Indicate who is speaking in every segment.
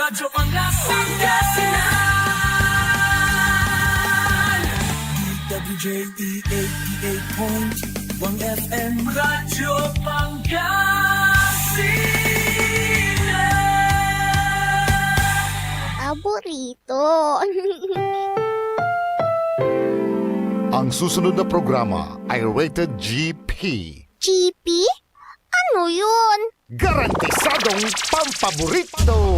Speaker 1: Radyo Pangasinan WJE 88.1 FM Radyo Pangasinan
Speaker 2: Paborito.
Speaker 3: Ang susunod na programa ay rated GP.
Speaker 2: GP? Ano yun?
Speaker 3: Garantisadong pampaborito!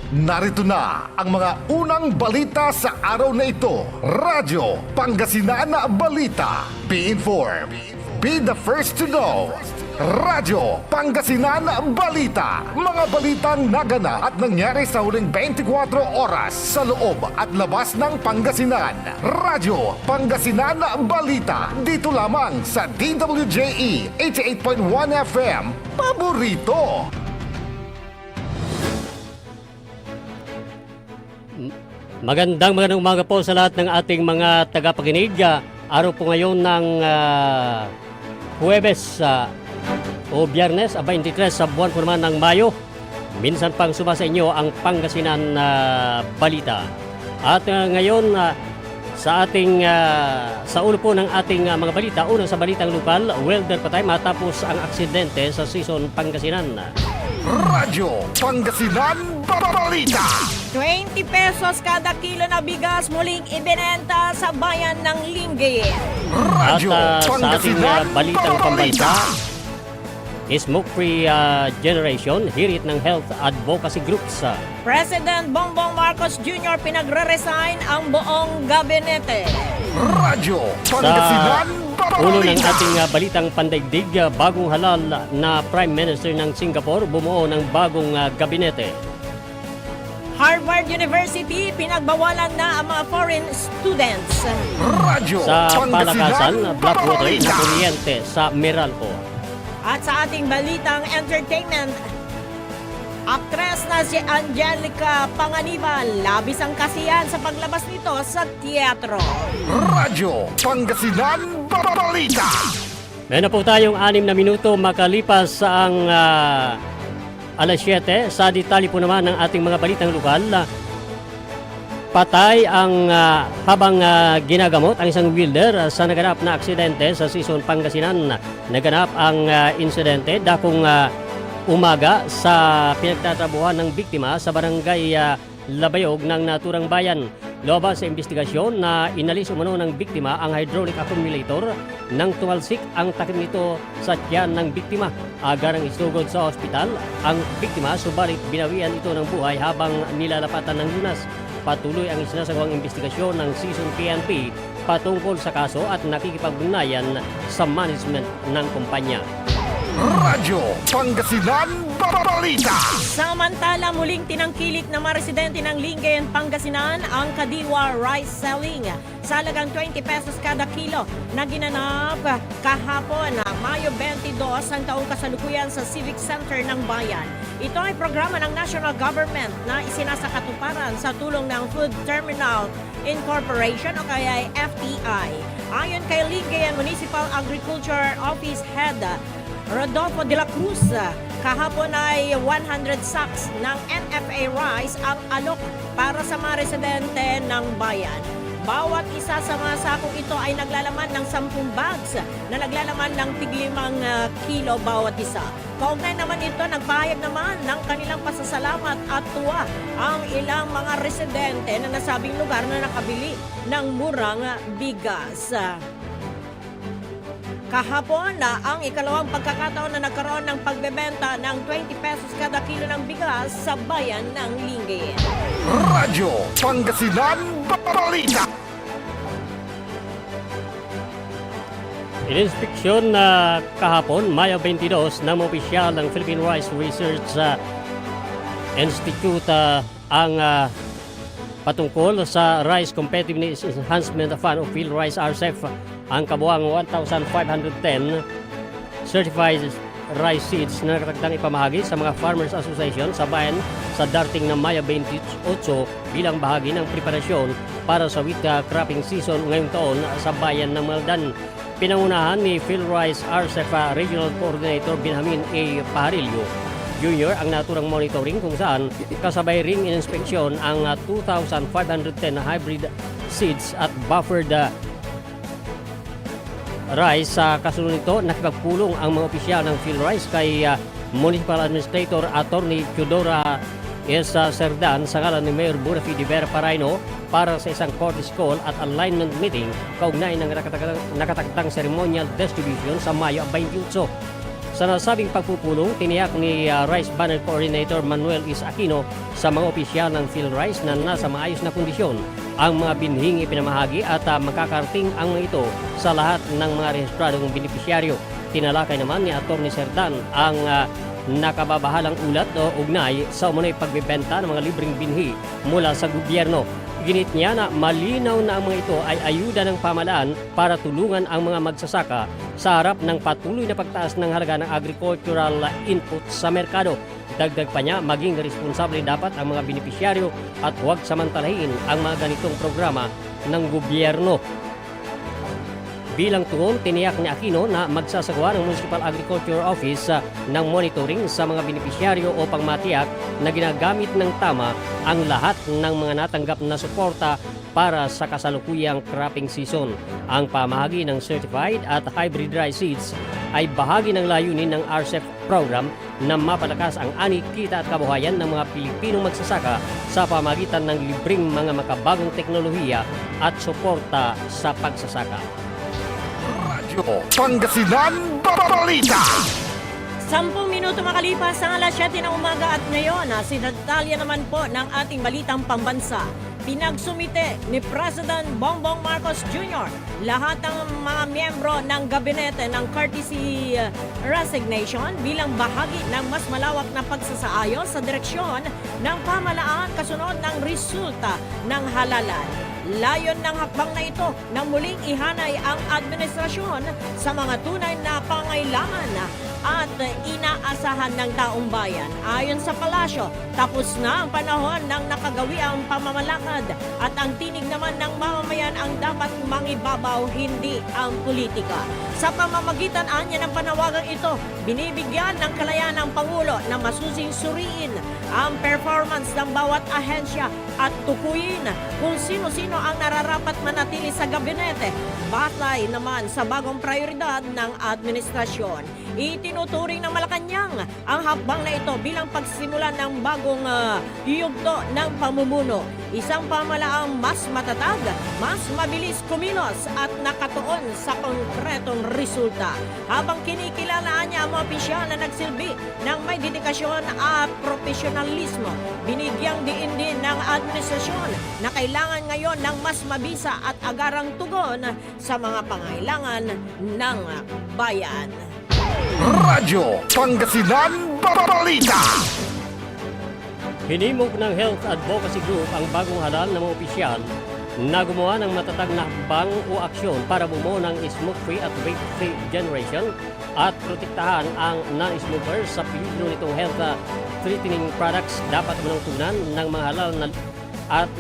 Speaker 3: Narito na ang mga unang balita sa araw na ito. Radyo Pangasinan Balita. Be informed. Be the first to know. Radyo Pangasinan Balita. Mga balitang naganap at nangyari sa huling 24 oras sa loob at labas ng Pangasinan. Radyo Pangasinan Balita. Dito lamang sa DWJE 88.1 FM. Paborito!
Speaker 4: Magandang umaga po sa lahat ng ating mga tagapakinig. Araw po ngayon ng Huwebes o Biyernes, 23 sa buwan po naman ng Mayo. Minsan pang sumasa inyo ang Pangasinan Balita. At ngayon sa ulo po ng ating mga balita, una sa balitang lokal, welder patay matapos ang aksidente sa Season Pangasinan.
Speaker 3: Radyo Pangasinan Balita.
Speaker 5: 20 pesos kada kilo na bigas muling ibinenta sa bayan ng Lingayen.
Speaker 3: Radyo
Speaker 4: At sa ating
Speaker 3: Pangasinan
Speaker 4: balitang pambansa,
Speaker 3: Balita.
Speaker 4: Smoke-free generation, hirit ng health advocacy groups.
Speaker 5: President Bongbong Marcos Jr. pinagre-resign ang buong gabinete.
Speaker 3: Radyo
Speaker 4: Sa
Speaker 3: Pangasinan
Speaker 4: ulo ng
Speaker 3: Balita.
Speaker 4: ating balitang pandaigdig, bagong halal na Prime Minister ng Singapore bumuo ng bagong gabinete.
Speaker 5: Harvard University pinagbawalan na ang mga foreign students.
Speaker 3: Radyo
Speaker 4: Sa palakasan, Blackwater
Speaker 3: Balita.
Speaker 4: na kuryente sa Meralco.
Speaker 5: At sa ating balitang entertainment, aktres na si Angelica Panganiban, labis ang kasiyahan sa paglabas nito sa teatro.
Speaker 3: Radyo Pangasinan Balita.
Speaker 4: Meron na po tayong 6 na minuto makalipas sa ang alas 7. Sa detalye po naman ng ating mga balitang lokal, patay ang habang ginagamot ang isang welder sa naganap na aksidente sa Season Pangasinan. Naganap ang insidente dakong umaga sa pinagtatrabuhan ng biktima sa barangay Labayog ng naturang bayan. Lobas sa investigasyon na inalis umano ng biktima ang hydraulic accumulator nang tumalsik ang takip nito sa tiyan ng biktima. Agarang isugod sa ospital ang biktima, subalit binawian ito ng buhay habang nilalapatan ng lunas. Patuloy ang isinasagawang investigasyon ng Season PNP patungkol sa kaso at nakikipag-ugnayan sa management ng kumpanya.
Speaker 3: Radyo Pangasinan Balita.
Speaker 5: Samantala, muling tinangkilik na mga residente ng Lingayen, Pangasinan ang Kadiwa rice selling sa halagang 20 pesos kada kilo na ginanap kahapon, Mayo 22 ang taong kasalukuyan sa Civic Center ng Bayan. Ito ay programa ng national government na isinasakatuparan sa tulong ng Food Terminal Incorporation o kaya FTI. Ayon kay Lingayen Municipal Agriculture Office Head Rodolfo de la Cruz, kahapon ay 100 sacks ng NFA rice ang alok para sa mga residente ng bayan. Bawat isa sa mga sakong ito ay naglalaman ng 10 bags na naglalaman ng tig-5 kilo bawat isa. Kaugnay naman ito, nagpahayag naman ng kanilang pasasalamat at tuwa ang ilang mga residente na nasabing lugar na nakabili ng murang bigas. Kahapon na ang ikalawang pagkakataon na nagkaroon ng pagbebenta ng 20 pesos kada kilo ng bigas sa bayan ng Lingayen.
Speaker 3: Radyo Pangasinan Balita.
Speaker 4: Ininspeksyon na kahapon, Mayo 22, ng opisyal ng Philippine Rice Research Institute ang patungkol sa Rice Competitiveness Enhancement Fund of Field Rice RCEF. Ang kabuang 1,510 certified rice seeds na nakatagdang ipamahagi sa mga Farmers Association sa bayan sa darating na Mayo 28 bilang bahagi ng preparasyon para sa wheat cropping season ngayong taon sa bayan ng Maldan. Pinangunahan ni PhilRice RCEF Regional Coordinator Benjamin A. Pajarillo Jr. ang naturang monitoring kung saan kasabay ring inspeksyon ang 2,510 hybrid seeds at buffered rice. Sa kasunod nito, nakipagpulong ang mga opisyal ng PhilRice kay Municipal Administrator Attorney Teodora S. Serdan sa ngalan ni Mayor Bunafi de Vera Paraino para sa isang courtesy call at alignment meeting kaugnay ng nakatakdang ceremonial distribution sa Mayo 28. Sa nasabing pagpupulong, tiniyak ni Rice Banner Coordinator Manuel Is Aquino sa mga opisyal ng PhilRice na nasa maayos na kondisyon ang mga binhing ipinamahagi at makakarating ang mga ito sa lahat ng mga rehistradong benepisyaryo. Tinalakay naman ni Atty. Serdan ang nakababahalang ulat o ugnay sa umunay pagbebenta ng mga libreng binhi mula sa gobyerno. Ginit niya na malinaw na ang mga ito ay ayuda ng pamahalaan para tulungan ang mga magsasaka sa harap ng patuloy na pagtaas ng halaga ng agricultural input sa merkado. Dagdag pa niya, maging responsable dapat ang mga benepisyaryo at huwag samantalahin ang mga ganitong programa ng gobyerno. Bilang tugon, tiniyak ni Aquino na magsasagawa ng Municipal Agriculture Office ng monitoring sa mga benepisyaryo upang matiyak na ginagamit ng tama ang lahat ng mga natanggap na suporta para sa kasalukuyang cropping season. Ang pamahagi ng certified at hybrid rice seeds ay bahagi ng layunin ng RCEP program na mapalakas ang ani, kita at kabuhayan ng mga Pilipinong magsasaka sa pamagitan ng libreng mga makabagong teknolohiya at suporta sa pagsasaka.
Speaker 3: Pangasinan Balita!
Speaker 5: 10 minuto makalipas ang alas 7 ng umaga at ngayon, sinadtalya naman po ng ating balitang pambansa. Pinagsumite ni President Bongbong Marcos Jr. lahat ng mga miyembro ng gabinete ng courtesy resignation bilang bahagi ng mas malawak na pagsasaayos sa direksyon ng pamahalaan kasunod ng resulta ng halalan. Layon ng hakbang na ito nang muling ihanay ang administrasyon sa mga tunay na pangailangan at inaasahan ng taong bayan. Ayon sa palasyo, tapos na ang panahon ng nakagawiang pamamalakad at ang tinig naman ng mamamayan ang dapat mangibabaw, hindi ang politika. Sa pamamagitan anya ng panawagang ito, binibigyan ng kalayaan ng Pangulo na masusing suriin ang performance ng bawat ahensya at tukuyin kung sino-sino ang nararapat manatili sa gabinete batay naman sa bagong prioridad ng administrasyon. Itinuturing ng Malacanang ang hakbang na ito bilang pagsimula ng bagong yugto ng pamumuno. Isang pamalaang mas matatag, mas mabilis kumilos at nakatuon sa konkretong resulta. Habang kinikilalaan niya ang mga opisyal na nagsilbi ng may dedikasyon at profesionalismo, binigyang diin din ng administrasyon na kailangan ngayon ng mas mabisa at agarang tugon sa mga pangailangan ng bayan.
Speaker 3: Radyo Pangasinan Balita!
Speaker 4: Hinimok ng Health Advocacy Group ang bagong halal ng mga opisyal na gumawa ng matatag na hakbang o aksyon para bumuo ng smoke-free at vape-free generation at protektahan ang non-smokers sa peligro nitong health-threatening products. Dapat manungtunan ng mga halal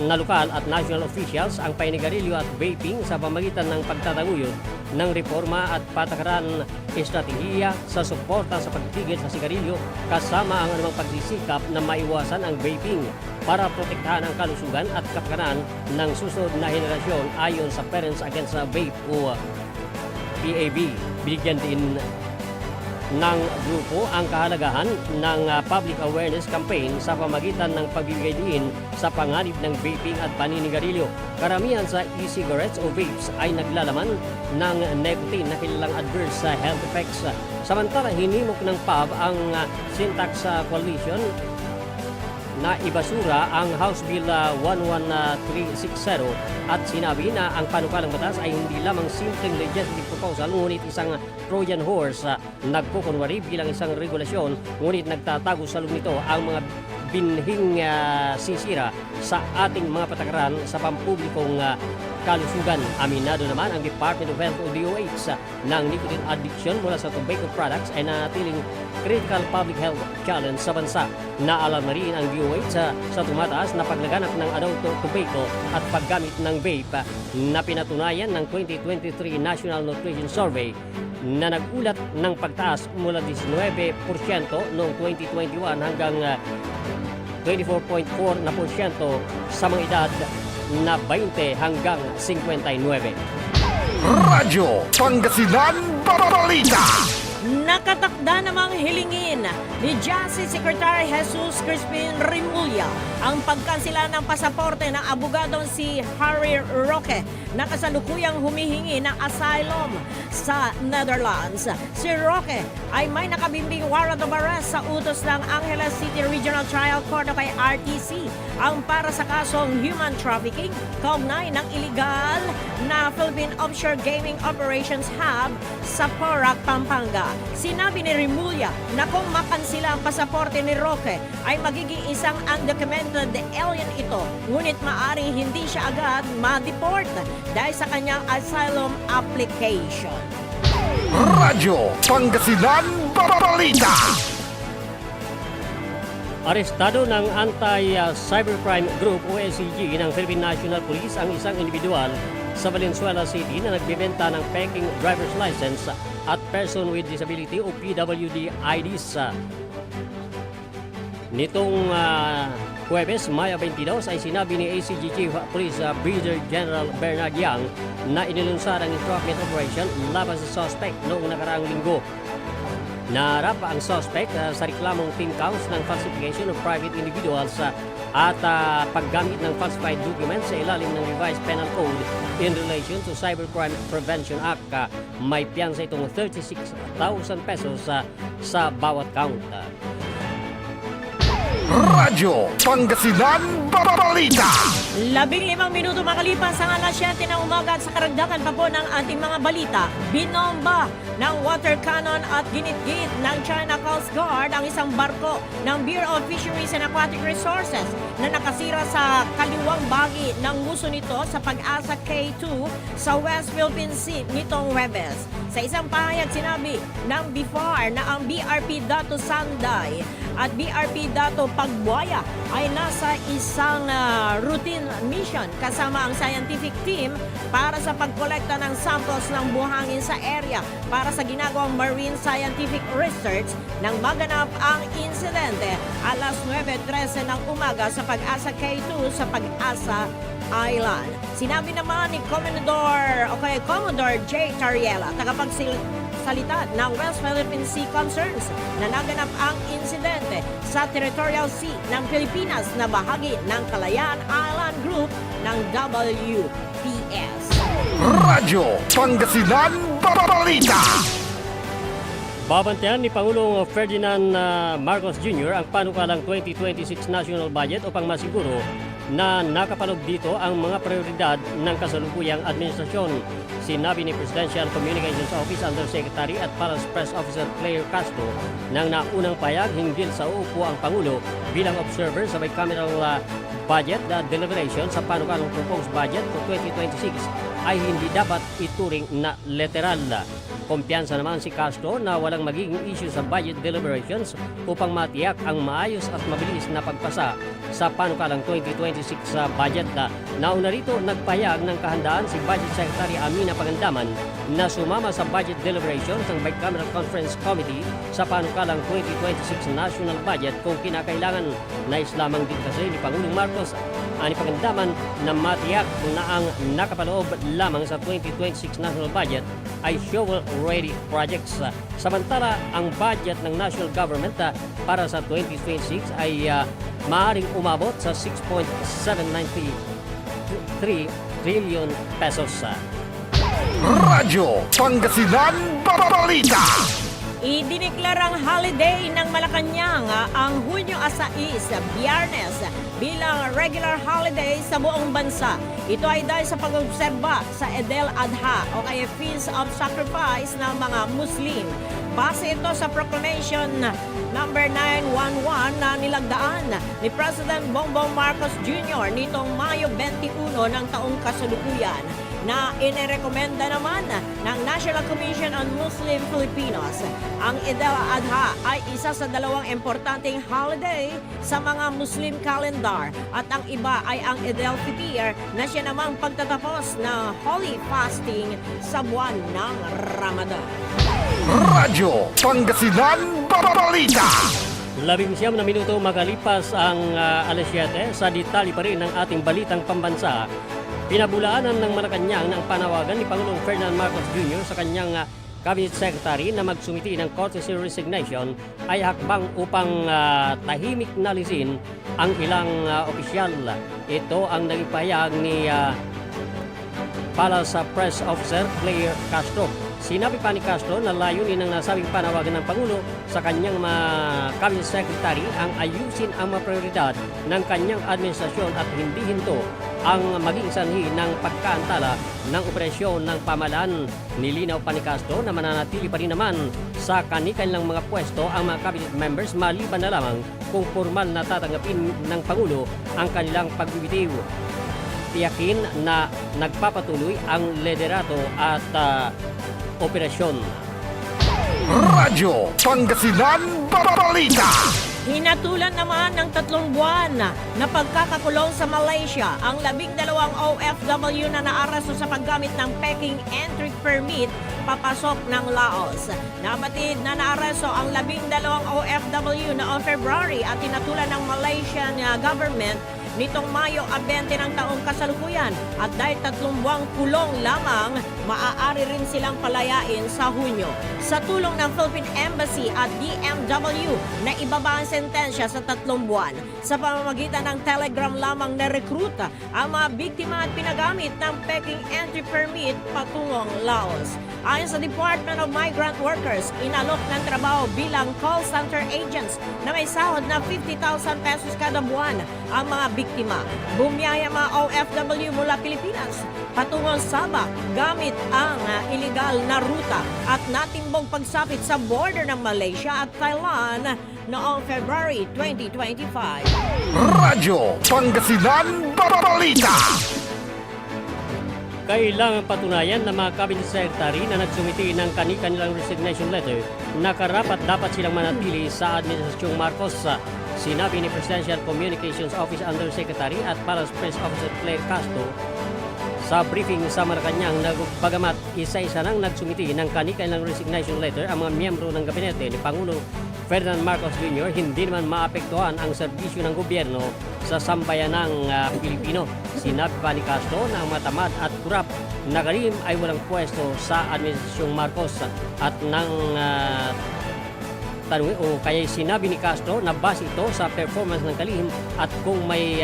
Speaker 4: na lokal at national officials ang painigarilyo at vaping sa pamagitan ng pagtataguyod ng reforma at patakaran estratehiya sa suporta sa pagtigil sa sigarilyo kasama ang anumang pagsisikap na maiwasan ang vaping para protektahan ang kalusugan at kapakanan ng susunod na henerasyon ayon sa Parents Against Vape o PAB. Binigyan din ng grupo ang kahalagahan ng public awareness campaign sa pamagitan ng pagbibigay diin sa panganib ng vaping at paninigarilyo. Karamihan sa e-cigarettes o vapes ay naglalaman ng nicotine na kilalang adverse health effects. Samantala, hinimok ng PAB ang Syntax Coalition na ibasura ang House Bill 11360 at sinabi na ang panukalang batas ay hindi lamang simpleng legislative proposal ngunit isang Trojan horse nagkukunwari bilang isang regulasyon ngunit nagtatago sa loob nito ang mga binhing sisira sa ating mga patakaran sa pampublikong kalusugan. Aminado naman ang Department of Health o DOH ng nicotine addiction mula sa tobacco products ay nanatiling critical public health challenge sa bansa. Naalam na rin ang DOH sa tumataas na paglaganap ng adult tobacco at paggamit ng vape na pinatunayan ng 2023 National Nutrition Survey na nagulat ng pagtaas mula 19% noong 2021 hanggang 24.4% sa mga edad na 20 hanggang 59.
Speaker 3: Radyo Pangasinan Balita.
Speaker 5: Nakatakda namang hilingin ni Justice Secretary Jesus Crispin Remulla ang pagkansela ng pasaporte ng abogadong si Harry Roque na kasalukuyang humihingi ng asylum sa Netherlands. Si Roque ay may nakabimbing warrant of arrest sa utos ng Angeles City Regional Trial Court o kay RTC ang para sa kasong human trafficking kaugnay ng illegal na Philippine Offshore Gaming Operations Hub sa Porac, Pampanga. Sinabi ni Remulla na kung makansila ang pasaporte ni Roque ay magiging isang undocumented alien ito, ngunit maaring hindi siya agad ma-deport dahil sa kanyang asylum application.
Speaker 3: Radyo Pangasinan Balita.
Speaker 4: Arestado ng Anti-Cybercrime Group o SCG ng Philippine National Police ang isang individual sa Valenzuela City na nagbebenta ng peking driver's license at person with disability o PWD IDs. Nitong Huwebes, Maya 22 ay sinabi ni ACG Chief Police Brigadier General Bernard Yang na inilunsad ang entrapment operation laban sa suspect noong nakaraang linggo. Naharap ang suspect sa reklamong team counts ng falsification of private individuals at paggamit ng falsified documents sa ilalim ng revised penal code in relation to Cybercrime Prevention Act. May piyansa itong 36,000 pesos sa bawat count.
Speaker 3: Radyo Pangasinan Balita.
Speaker 5: 15 minuto makalipas ang alas 7 ng umaga at sa karagdagan pa po ng ating mga balita, binomba ng water cannon at ginitgit ng China Coast Guard ang isang barko ng Bureau of Fisheries and Aquatic Resources na nakasira sa kaliwang bahagi ng muso nito sa Pag-asa K2 sa West Philippine Sea nitong Huwebes. Sa isang pahayag sinabi ng BIFAR na ang BRP Dato Sanday at BRP Dato Pagbuaya ay nasa isang routine mission kasama ang scientific team para sa pagkolekta ng samples ng buhangin sa area para sa ginagawang marine scientific research nang maganap ang insidente alas 9:13 ng umaga sa Pag-asa K2 sa Pag-asa Island. Sinabi naman ni Commodore J. Tariela, tagapagsalita ng West Philippine Sea Concerns, na naganap ang insidente sa territorial sea ng Pilipinas na bahagi ng Kalayaan Island Group ng WPS.
Speaker 3: Radyo Pangasinan Balita.
Speaker 4: Babantayan ni Pangulong Ferdinand Marcos Jr. ang panukalang 2026 national budget upang masiguro na nakapalog dito ang mga prioridad ng kasalukuyang administrasyon. Sinabi ni Presidential Communications Office Undersecretary at Palace Press Officer Claire Castro nang naunang payag hinggil sa uupo ang Pangulo bilang observer sa bicameral budget deliberation sa panukalang proposed budget for 2026 ay hindi dapat ituring na literal. Kumpiyansa naman si Castro na walang magiging issue sa budget deliberations upang matiyak ang maayos at mabilis na pagpasa sa panukalang 2026 budget. Nauna rito nagpahayag ng kahandaan si Budget Secretary Amina Pangandaman na sumama sa budget deliberations ng Bicameral Conference Committee sa panukalang 2026 national budget kung kinakailangan. Nais lamang din kasi ni Pangulong Marcos ani Pangandaman na matiyak na ang nakapaloob lamang sa 2026 national budget ay shovel-ready projects. Samantala, ang budget ng national government para sa 2026 ay maaaring umabot sa 6.793 trillion pesos.
Speaker 3: Radyo Pangasinan Balita.
Speaker 5: Idineklarang holiday ng Malacanang ang Hunyo 6, Biyernes, bilang regular holiday sa buong bansa. Ito ay dahil sa pag-obserba sa Eid al-Adha o kaya Feast of Sacrifice ng mga Muslim. Base ito sa Proclamation number 911 na nilagdaan ni President Bongbong Marcos Jr. nitong Mayo 21 ng taong kasalukuyan. na inirekomenda naman ng National Commission on Muslim Filipinos. Ang Eid al-Adha ay isa sa dalawang importanteng holiday sa mga Muslim calendar at ang iba ay ang Eid al-Fitr na siya namang pagtatapos na holy fasting sa buwan ng Ramadan.
Speaker 3: Radyo Pangasinan Balita.
Speaker 4: 19 na minuto makalipas ang alas 7, sa detalye pa rin ng ating balitang pambansa. Pinabulaanan ng Malacanang ng panawagan ni Pangulong Ferdinand Marcos Jr. sa kanyang Cabinet Secretary na magsumiti ng courtesy resignation ay hakbang upang tahimik na lisin ang ilang opisyal. Ito ang naging pahayag ni Palace Press Officer Claire Castro. Sinabi pa ni Castro na layunin ng nasabing panawagan ng Pangulo sa kanyang Cabinet Secretary ang ayusin ang mga prioridad ng kanyang administrasyon at hindi hinto ang maging sanhi ng pagkaantala ng operasyon ng pamahalaan. Nilinaw pa ni Castro na mananatili pa rin naman sa kanilang mga pwesto ang mga cabinet members maliban na lamang kung formal na tatanggapin ng Pangulo ang kanilang pagbibitiw. Tiyakin na nagpapatuloy ang liderato at operasyon.
Speaker 3: Radyo Pangasinan Balita.
Speaker 5: Hinatulan naman ng 3 buwan na pagkakakulong sa Malaysia ang 12 OFW na naaresto sa paggamit ng Peking Entry Permit papasok ng Laos. Nabatid na naaresto ang 12 OFW na on February at hinatulan ng Malaysian government nitong Mayo 20 ng taong kasalukuyan at dahil 3 buwang kulong lamang, maaari rin silang palayain sa Hunyo. Sa tulong ng Philippine Embassy at DMW na ibaba ang sentensya sa 3 buwan. Sa pamamagitan ng telegram lamang na rekruta ang mga biktima at pinagamit ng Peking Entry Permit patungong Laos. Ayon sa Department of Migrant Workers, inalok ng trabaho bilang call center agents na may sahod na 50,000 pesos kada buwan ang mga biktima. Bumiyaya mga OFW mula Pilipinas patungong Sabah gamit ang iligal na ruta at natimbong pagsapit sa border ng Malaysia at Thailand noong February 2025.
Speaker 3: Radyo Pangasinan Balita.
Speaker 4: Kailangan patunayan ng mga cabinet secretary na nagsumiti ng kanilang resignation letter na karapat-dapat silang manatili sa Administrasyong Marcos. Sinabi ni Presidential Communications Office Undersecretary at Palace Press Officer Claire Castro sa briefing sa Malacanang na bagamat isa-isa nang nagsumiti ng kanilang resignation letter ang mga miyembro ng gabinete ni Pangulong Ferdinand Marcos Jr., hindi naman maapektuhan ang serbisyo ng gobyerno sa sambayanang Pilipino. Sinabi pa ni Castro na ang matamad at kurap na kalihim ay walang pwesto sa Administrasyong Marcos at ng tanong o kaya sinabi ni Castro na base ito sa performance ng kalihim at kung may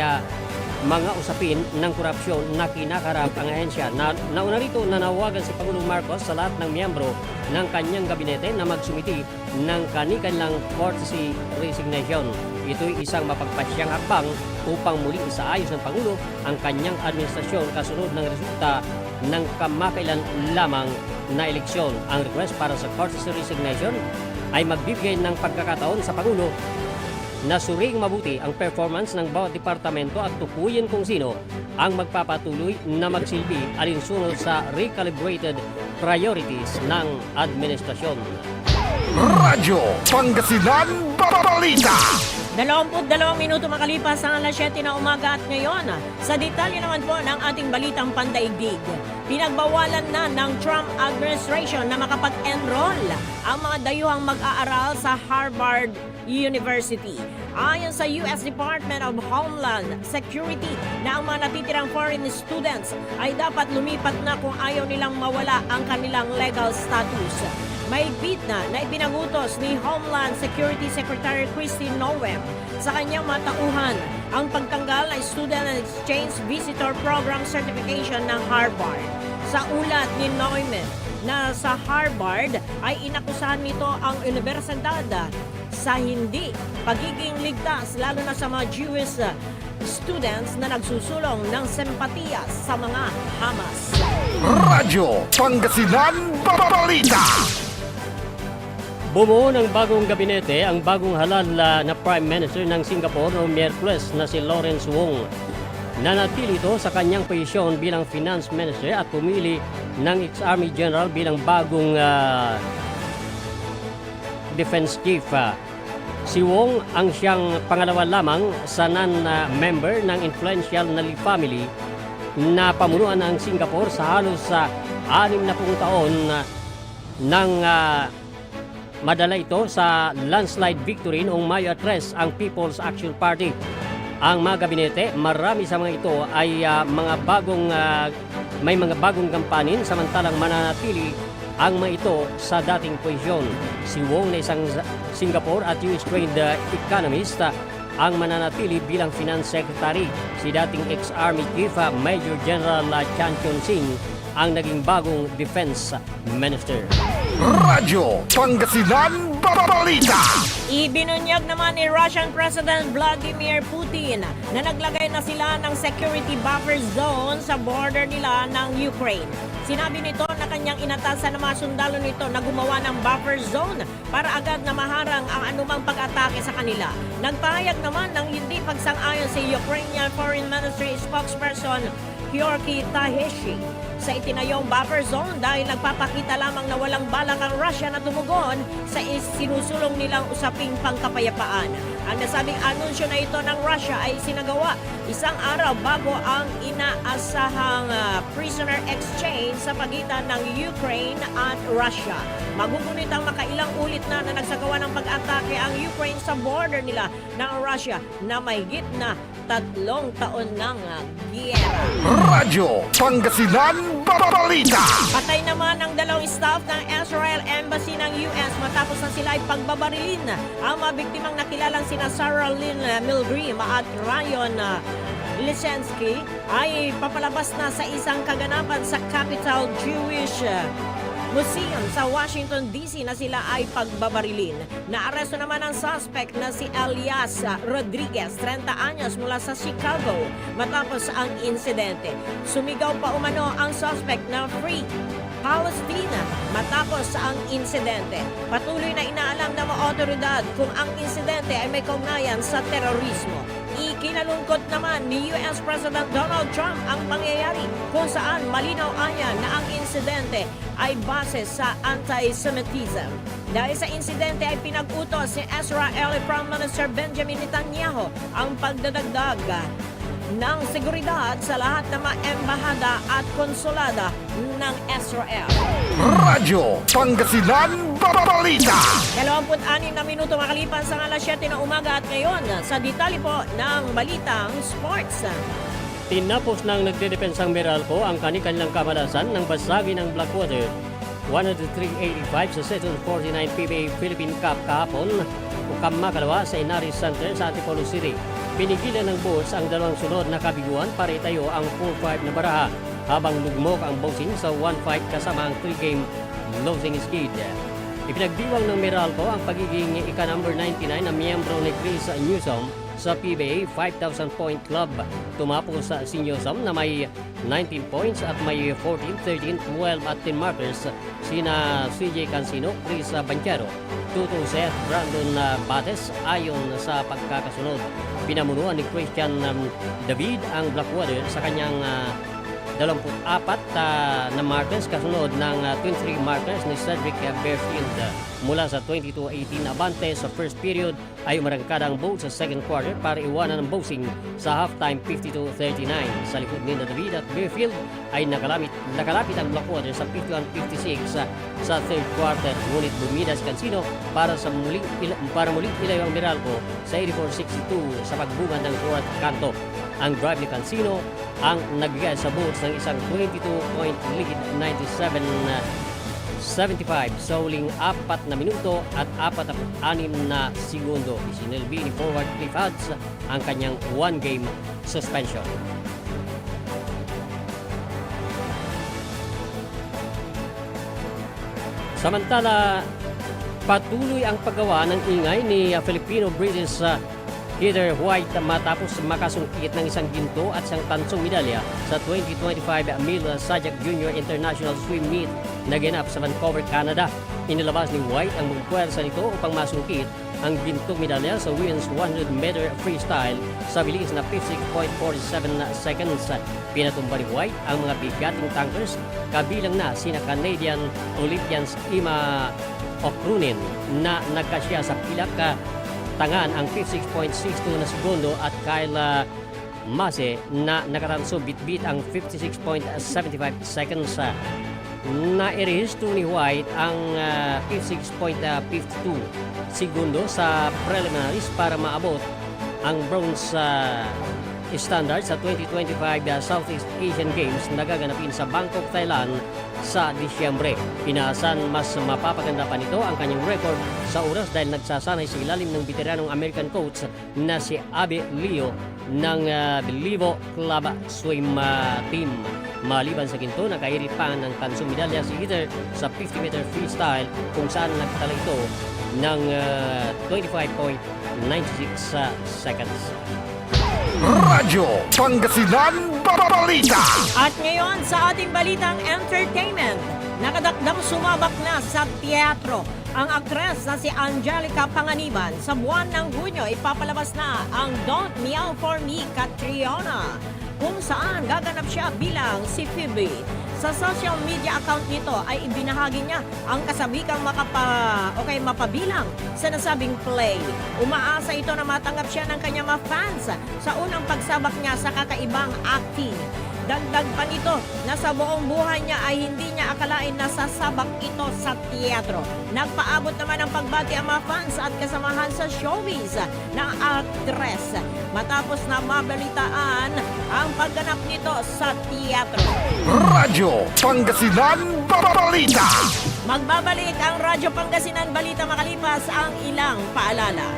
Speaker 4: mga usapin ng korupsyon na kinakarap ang ahensya. Nauna rito nanawagan si Pangulong Marcos sa lahat ng miyembro ng kanyang gabinete na magsumiti ng kanilang courtesy resignation. Ito'y isang mapagpasyang hakbang upang muling isaayos ng Pangulo ang kanyang administrasyon kasunod ng resulta ng kamakailan lamang na eleksyon. Ang request para sa courtesy resignation ay magbibigay ng pagkakataon sa Pangulo na suriing mabuti ang performance ng bawat departamento at tukuyin kung sino ang magpapatuloy na magsilbi alinsunod sa recalibrated priorities ng administrasyon.
Speaker 3: Radyo Pangasinan Balita.
Speaker 5: 22 minuto makalipas ang alas 7 na umaga at ngayon, sa detalye naman po ng ating balitang pandaigdig. Pinagbawalan na ng Trump administration na makapag-enroll ang mga dayuhang mag-aaral sa Harvard University. Ayon sa US Department of Homeland Security na ang mga natitirang foreign students ay dapat lumipat na kung ayaw nilang mawala ang kanilang legal status. Mahigpit na ipinagutos ni Homeland Security Secretary Kristi Noem sa kanyang mga tauhan ang pagtanggal ng Student Exchange Visitor Program Certification ng Harvard. Sa ulat ni Noem na sa Harvard ay inakusahan nito ang universidad sa hindi pagiging ligtas lalo na sa mga Jewish students na nagsusulong ng sempatiya sa mga Hamas.
Speaker 3: Radyo Pangasinan Balita.
Speaker 4: Bumuo ng bagong gabinete ang bagong halal na Prime Minister ng Singapore noong Miyerkules na si Lawrence Wong. Nanatili ito sa kanyang posisyon bilang Finance Minister at pumili ng ex-Army General bilang bagong Defense Chief. Si Wong ang siyang pangalawa lamang sa non-member ng influential na Lee family na pamunuan ng Singapore sa halos 60 taon nang madala ito sa landslide victory noong Mayo at 3 ang People's Action Party. Ang mga gabinete, marami sa mga ito ay may mga bagong gampanin samantalang mananatili ang mga ito sa dating posisyon. Si Wong na isang Singapore at US trained economist ang mananatili bilang Finance Secretary. Si dating ex-Army Chief Major General Chan Chun-sing ang naging bagong Defense Minister.
Speaker 3: Radyo Pangasinan Balita.
Speaker 5: Ibinunyag naman ni Russian President Vladimir Putin na naglagay na sila ng security buffer zone sa border nila ng Ukraine. Sinabi nito na kanyang inatasan ng mga sundalo nito na gumawa ng buffer zone para agad na maharang ang anumang pag-atake sa kanila. Nagpahayag naman ng hindi pagsang-ayon si Ukrainian Foreign Ministry spokesperson Georgy Taheshi sa itinayong buffer zone dahil nagpapakita lamang na walang balak ang Russia na tumugon sa sinusulong nilang usaping pangkapayapaan. Ang nasabing anunsyo na ito ng Russia ay sinagawa isang araw bago ang inaasahang prisoner exchange sa pagitan ng Ukraine at Russia. Magugunit ang makailang ulit na nagsagawa ng pag-atake ang Ukraine sa border nila ng Russia na mahigit na 3 taon ng giyera.
Speaker 3: Radyo Pangasinan Balita.
Speaker 5: Patay naman ang 2 staff ng Israel Embassy ng US matapos na sila ay pagbabarilin. Ang mga biktimang nakilalang sina Sarah Lynn Milgrim at Ryan Lisensky ay papalabas na sa isang kaganapan sa Capital Jewish Museum sa Washington DC na sila ay pagbabarilin. Naaresto naman ang suspect na si Elias Rodriguez, 30 anyos mula sa Chicago matapos ang insidente. Sumigaw pa umano ang suspect na Free Palestina matapos ang insidente. Patuloy na inaalam ng mga otoridad kung ang insidente ay may kaugnayan sa terorismo. Ikinalungkot naman ni US President Donald Trump ang pangyayari kung saan malinaw anya na ang insidente ay base sa anti-Semitism. Dahil sa insidente ay pinag-utos ni Israeli Prime Minister Benjamin Netanyahu ang pagdadagdag ng seguridad sa lahat ng mga embahada at konsulada ng Israel.
Speaker 3: Radyo Pangasinan Balita.
Speaker 5: 26 na minuto makalipan sa alas 7 ng umaga at ngayon sa detalye po ng Balitang Sports.
Speaker 4: Tinapos ng nagdedepensang Meralco ang kanilang kamalasan ng basagin ng Blackwater 103-85 sa Season 49 PBA Philippine Cup kahapon o kamakalawa sa Inaris Center sa Antipolo City. Pinigilan ng Bulls ang dalawang sunod na kabiguan para itayo ang 4-5 na baraha habang lugmok ang boxing sa 1-5 kasama ang 3-game losing skid. Ipinagdiwang ng Meralco ang pagiging ika-number 99 na miyembro ni Chris Newsom sa PBA 5,000 point club. Tumapos sa si Newsom na may 19 points at may 14, 13, 12 at 10 markers sina CJ Cancino, Chris Banchero, Tuto Seth, Brandon Bates ayon sa pagkakasunod. Pinamunuan ni Christian David ang Blackwater sa kanyang 24 na markers kasunod ng 23 markers ni Cedric Bearfield. Mula sa 22-18 abante sa first period ay umarangkada ang Bulls sa second quarter para iwanan ang boxing sa halftime 52-39. Sa likod ni David at Bearfield ay nakalapit ang Blackwater sa 51-56 sa third quarter. Ngunit bumidas Cancino para muling ilayo ang Meralco sa 84-62 sa pagbungad ng fourth kanto. Ang drive ni Cancino ang nagbigay sa Bulls ng isang 22-point lead 97-75 sa huling 4 na minuto at 46 na segundo. Isinilbi ni forward Cliff Hudds ang kanyang 1-game suspension. Samantala, patuloy ang paggawa ng ingay ni Filipino-British Heather White matapos makasungkit ng isang ginto at isang tansong medalya sa 2025 Mil Sajak Junior International Swim Meet na ganap sa Vancouver, Canada. Inilabas ni White ang magpuwersa nito upang masungkit ang gintong medalya sa women's 100-meter freestyle sa bilis na 56.47 seconds. Pinatumba ni White ang mga bigating tankers, kabilang na sina Canadian Olympians Ima Okrunin na nagkasya sa pilak tangan ang 56.62 na segundo at Kyle Mase na nakatanso bitbit ang 56.75 seconds. Nairehistro ni White ang 56.52 segundo sa preliminaries para maabot ang bronze standard sa 2025 Southeast Asian Games na gaganapin sa Bangkok, Thailand sa Disyembre. Inaasahan mas mapapaganda pa nito ang kanyang record sa oras dahil nagsasanay sa ilalim ng veteranong American coach na si Abe Leo ng Belivo Club Swim Team. Maliban sa ginto, nakairit pa ng tansong medalya si Heather sa 50-meter freestyle kung saan nagtala ito ng 25.96 seconds.
Speaker 3: Radyo Pangasinan Balita.
Speaker 5: At ngayon sa ating balitang entertainment, nakadakdang sumabak na sa teatro ang aktres na si Angelica Panganiban. Sa buwan ng Hunyo, ipapalabas na ang Don't Meow For Me, Catriona, kung saan gaganap siya bilang si Phoebe. Sa social media account nito ay ibinahagi niya ang kasabikang mapabilang sa nasabing play. Umaasa ito na matanggap siya ng kanyang mga fans sa unang pagsabak niya sa kakaibang acting. Dagdag pa nito na sa buong buhay niya ay hindi niya akalain na sasabak ito sa teatro. Nagpaabot naman ng pagbati ang mga fans at kasamahan sa showbiz ng actress matapos na mabalitaan ang pagganap nito sa teatro.
Speaker 3: Radyo Pangasinan Balita.
Speaker 5: Magbabalik ang Radyo Pangasinan Balita makalipas ang ilang paalala.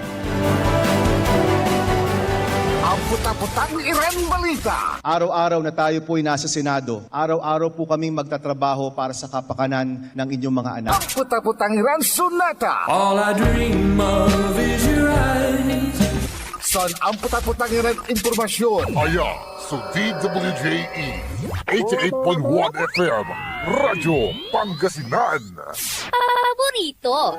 Speaker 3: Ang puta-putang Iran Balita.
Speaker 6: Araw-araw na tayo po'y nasa Senado. Araw-araw po kaming magtatrabaho para sa kapakanan ng inyong mga anak.
Speaker 3: Ang puta-putang Iran Sunata.
Speaker 1: All I dream of is your eyes.
Speaker 3: Son, ang puta-putang Iran Impormasyon.
Speaker 7: Aya sa DWJE 88.1 FM Radyo Pangasinan.
Speaker 8: Paborito.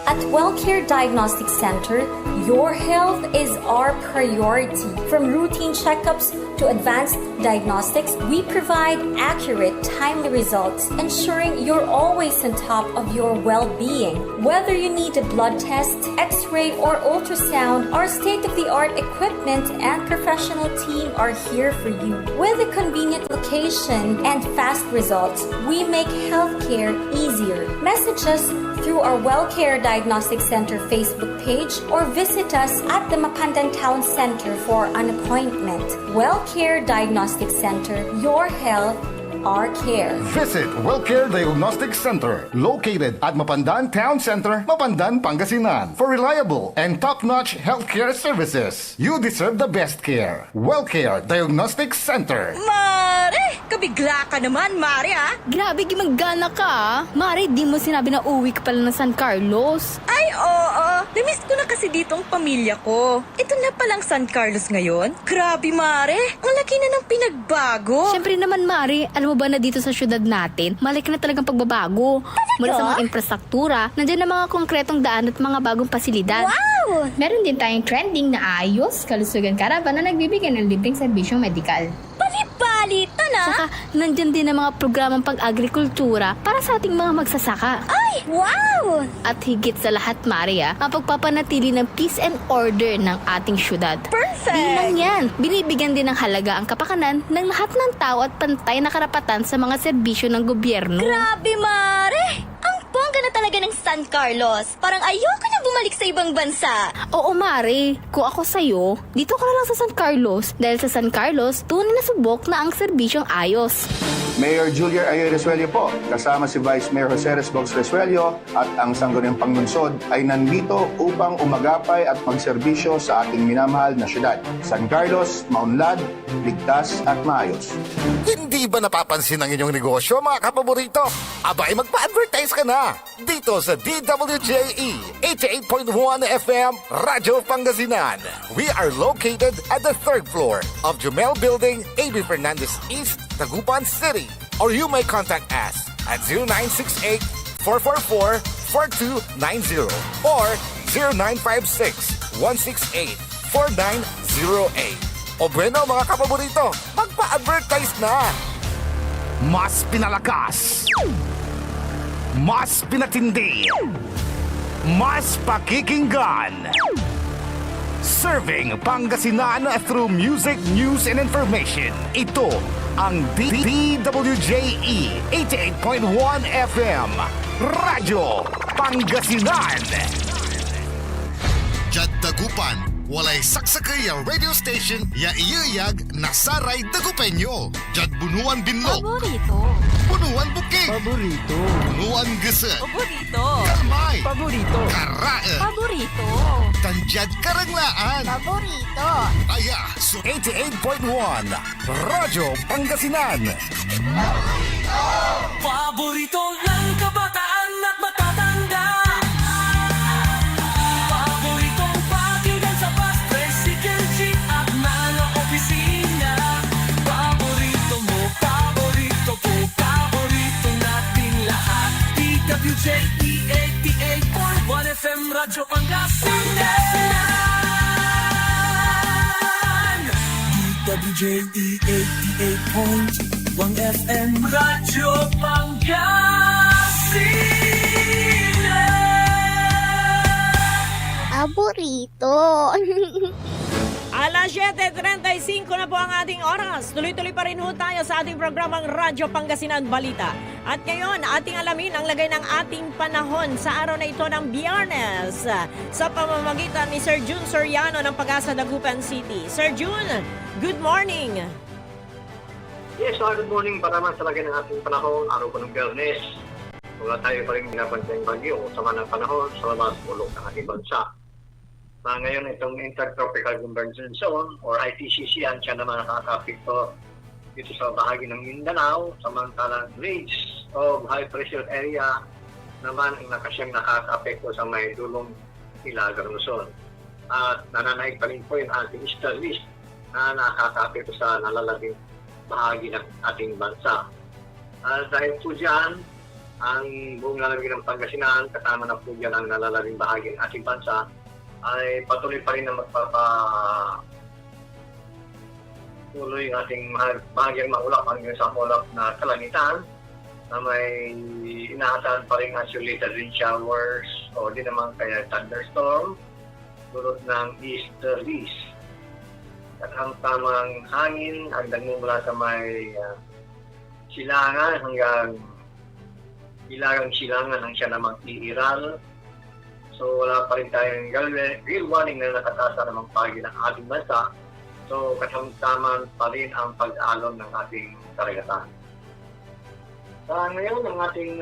Speaker 8: At WellCare Diagnostic Center, your health is our priority. From routine checkups to advanced diagnostics, we provide accurate, timely results, ensuring you're always on top of your well-being. Whether you need a blood test, x-ray, or ultrasound, our state-of-the-art equipment and professional team are here for you. With a convenient location and fast results, we make healthcare easier. Message us through our WellCare Diagnostic Center Facebook page or visit us at the Mapandan Town Center for an appointment. WellCare Diagnostic Center, your health, our care.
Speaker 3: Visit WellCare Diagnostic Center, located at Mapandan Town Center, Mapandan, Pangasinan. For reliable and top-notch healthcare services, you deserve the best care. WellCare Diagnostic Center.
Speaker 9: Mare! Kabigla ka naman, Mare, ah!
Speaker 10: Grabe, gimagana ka, ah. Mare, di mo sinabi na uwi ka pala ng San Carlos.
Speaker 9: Ay, oo. Namiss ko na kasi ditong pamilya ko. Ito na palang San Carlos ngayon. Grabe, Mare. Ang laki na ng pinagbago.
Speaker 10: Siyempre naman, Mare, alam mo ba na dito sa syudad natin, malaki na talagang pagbabago. Mula sa mga infrastruktura, nandiyan na mga konkretong daan at mga bagong pasilidad.
Speaker 9: Wow!
Speaker 11: Meron din tayong trending na ayos, kalusugan caravan na nagbibigay ng libreng serbisyong medikal.
Speaker 9: Palipalita na!
Speaker 10: Saka, nandiyan din ang mga programang pag-agrikultura para sa ating mga magsasaka.
Speaker 9: Ay, wow!
Speaker 10: At higit sa lahat, Maria, ang pagpapanatili ng peace and order ng ating syudad.
Speaker 9: Perfect!
Speaker 10: Di lang yan, binibigyan din ng halaga ang kapakanan ng lahat ng tao at pantay na karapatan sa mga serbisyo ng gobyerno.
Speaker 9: Grabe, Mare! Ang bongga na talaga ng San Carlos. Parang ayoko na bumalik sa ibang bansa.
Speaker 10: Oo, Mare. Kung ako sa'yo, dito ka na lang sa San Carlos. Dahil sa San Carlos, tunay na subok na ang serbisyong ayos.
Speaker 6: Mayor Julia Ayoy Resuello po, kasama si Vice Mayor Jose Resbox Resuello at ang Sangguniang Panglungsod ay nandito upang umagapay at magserbisyo sa ating minamahal na syudad. San Carlos, maunlad, ligtas at maayos.
Speaker 3: Hindi ba napapansin ang inyong negosyo, mga kapaborito? Abay, magpa-advertise ka na dito sa DWJE 88.1 FM Radyo Pangasinan. We are located at the 3rd floor of Jumel Building, A.B. Fernandez East, Tagupan City. Or you may contact us at 0968-444-4290 or 0956-168-4908. O bueno mga kapaborito, magpa-advertise na! Mas pinalakas, mas pinatindi, mas pakikinggan. Serving Pangasinan through music, news, and information. Ito ang DWJE 88.1 FM, Radyo Pangasinan.
Speaker 12: Jad Dagupan, walay saksakay ang radio station ya iyayag nasaray Dagupenyo. Jad Bunuan Binlog.
Speaker 9: Paborito.
Speaker 12: Bunuan Bukid.
Speaker 1: Paborito.
Speaker 12: Bunuan Gese.
Speaker 9: Paborito.
Speaker 12: Kalmay.
Speaker 1: Paborito.
Speaker 12: Karae.
Speaker 9: Paborito.
Speaker 12: Tanjad Karanglaan.
Speaker 2: Paborito.
Speaker 12: Aya, so
Speaker 3: 88.1 Radyo Pangasinan.
Speaker 1: Paborito ng kabataan at matatanda. Paboritong pakinggan sa bus, tricycle, jeep at mga opisina. Paborito mo, paborito ko, paborito natin lahat. DWJE 88.1 FM, Radyo Pangasinan. DWJE 88.1 FM, Radyo Pangasinan.
Speaker 2: Paborito.
Speaker 5: Alas 7:35 na po ang ating oras. Tuloy-tuloy pa rin ho tayo sa ating programang Radyo Pangasinan Balita. At ngayon, ating alamin ang lagay ng ating panahon sa araw na ito ng Biyernes sa pamamagitan ni Sir June Soriano ng Pag-asa Dagupan City. Sir June, good morning!
Speaker 13: Yes, good morning. Para naman sa lagay ng ating panahon, araw po ng Biyernes. Wala tayo pa rin binabansang bagyo o sama ng panahon sa labas ulog ng ating bansa. Ngayon itong Intertropical Convergence Zone or ITCC ang siya naman nakaka-apekto dito sa bahagi ng Mindanao, samantalang ridge of high pressure area naman ang nakasiyang nakaka-apekto sa may dulong Hilagang Luzon. At nananaig pa rin po yung ating easterlies na nakaka-apekto sa nalalabing bahagi ng ating bansa. Dahil po dyan, ang buong lalabing ng Pangasinan, kasama na po dyan ang nalalabing bahagi ng ating bansa, ay patuloy pa rin na magpapatuloy ang ating bahagyang maulap hanggang sa maulap na kalangitan na may inaasahan pa rin isolated rain showers o di naman kaya thunderstorm dulot ng easterlies. At ang tamang hangin ang nagmumula sa may silangan hanggang ilagang silangan ang siya namang iiral. So wala pa rin tayong real warning na nakatasa ng pagi ng ating bansa. So kasamtaman pa rin ang pag-alon ng ating karagatan. Ngayon ang ating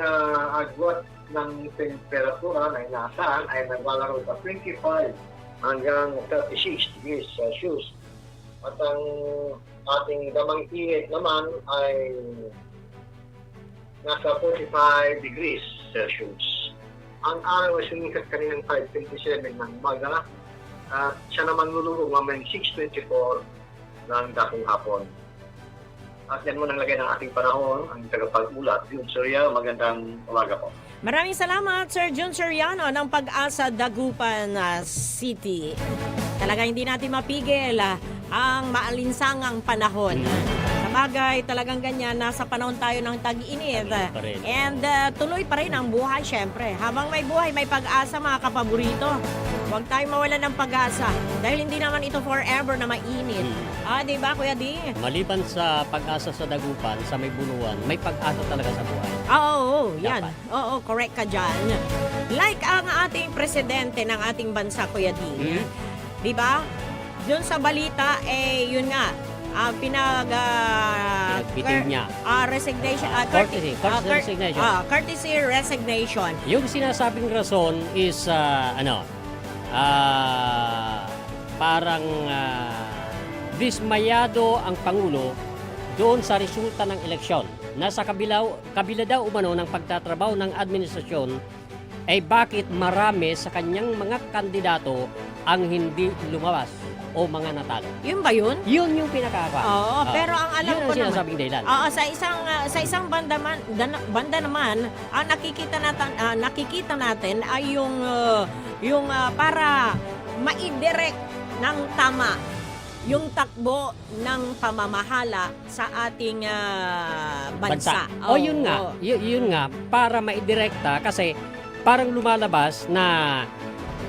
Speaker 13: agwat ng temperatura na inaasahan ay naglalaro sa 25 hanggang 36 degrees Celsius. At ang ating damang init naman ay nasa 45 degrees Celsius. Ang araw ay sumikat kaninang 5:27 ng umaga at siya naman lulubog mamayang 6:24 ng dating hapon. At yan mo nang lagay ng ating panahon, ang tagapag-ulat. June Soriano, magandang umaga po.
Speaker 5: Maraming salamat, Sir June Soriano ng Pag-asa Dagupan City. Talaga hindi natin mapigil ang maalinsangang panahon. Sabagay, talagang ganyan, nasa panahon tayo ng tag-init. And tuloy pa rin ang buhay, syempre. Habang may buhay, may pag-asa, mga kapaborito. Huwag tayong mawalan ng pag-asa dahil hindi naman ito forever na mainit. Di ba, Kuya Di?
Speaker 4: Maliban sa pag-asa sa Dagupan, sa may Bunuan, may pag-asa talaga sa buhay.
Speaker 5: Oo, yan. Oo, correct ka dyan. Like ang ating presidente ng ating bansa, Kuya Di. Di ba? Doon sa balita, yun nga,
Speaker 4: pinagbitin niya.
Speaker 5: Resignation. Courtesy resignation.
Speaker 4: Yung sinasabing rason is, parang dismayado ang Pangulo doon sa resulta ng eleksyon. Nasa kabila daw umano ng pagtatrabaho ng administrasyon ay bakit marami sa kanyang mga kandidato ang hindi lumabas o mga natalo.
Speaker 5: Yun ba yun?
Speaker 4: Yun yung pinakaka.
Speaker 5: Oo, pero ang alam
Speaker 4: yun
Speaker 5: ko
Speaker 4: ang
Speaker 5: naman,
Speaker 4: sinasabing dahilan.
Speaker 5: Oo, sa isang banda naman, ang nakikita natin ay yung para maidirect ng tama yung takbo ng pamamahala sa ating bansa.
Speaker 4: O yun nga, yun nga, para maidirekta kasi parang lumalabas na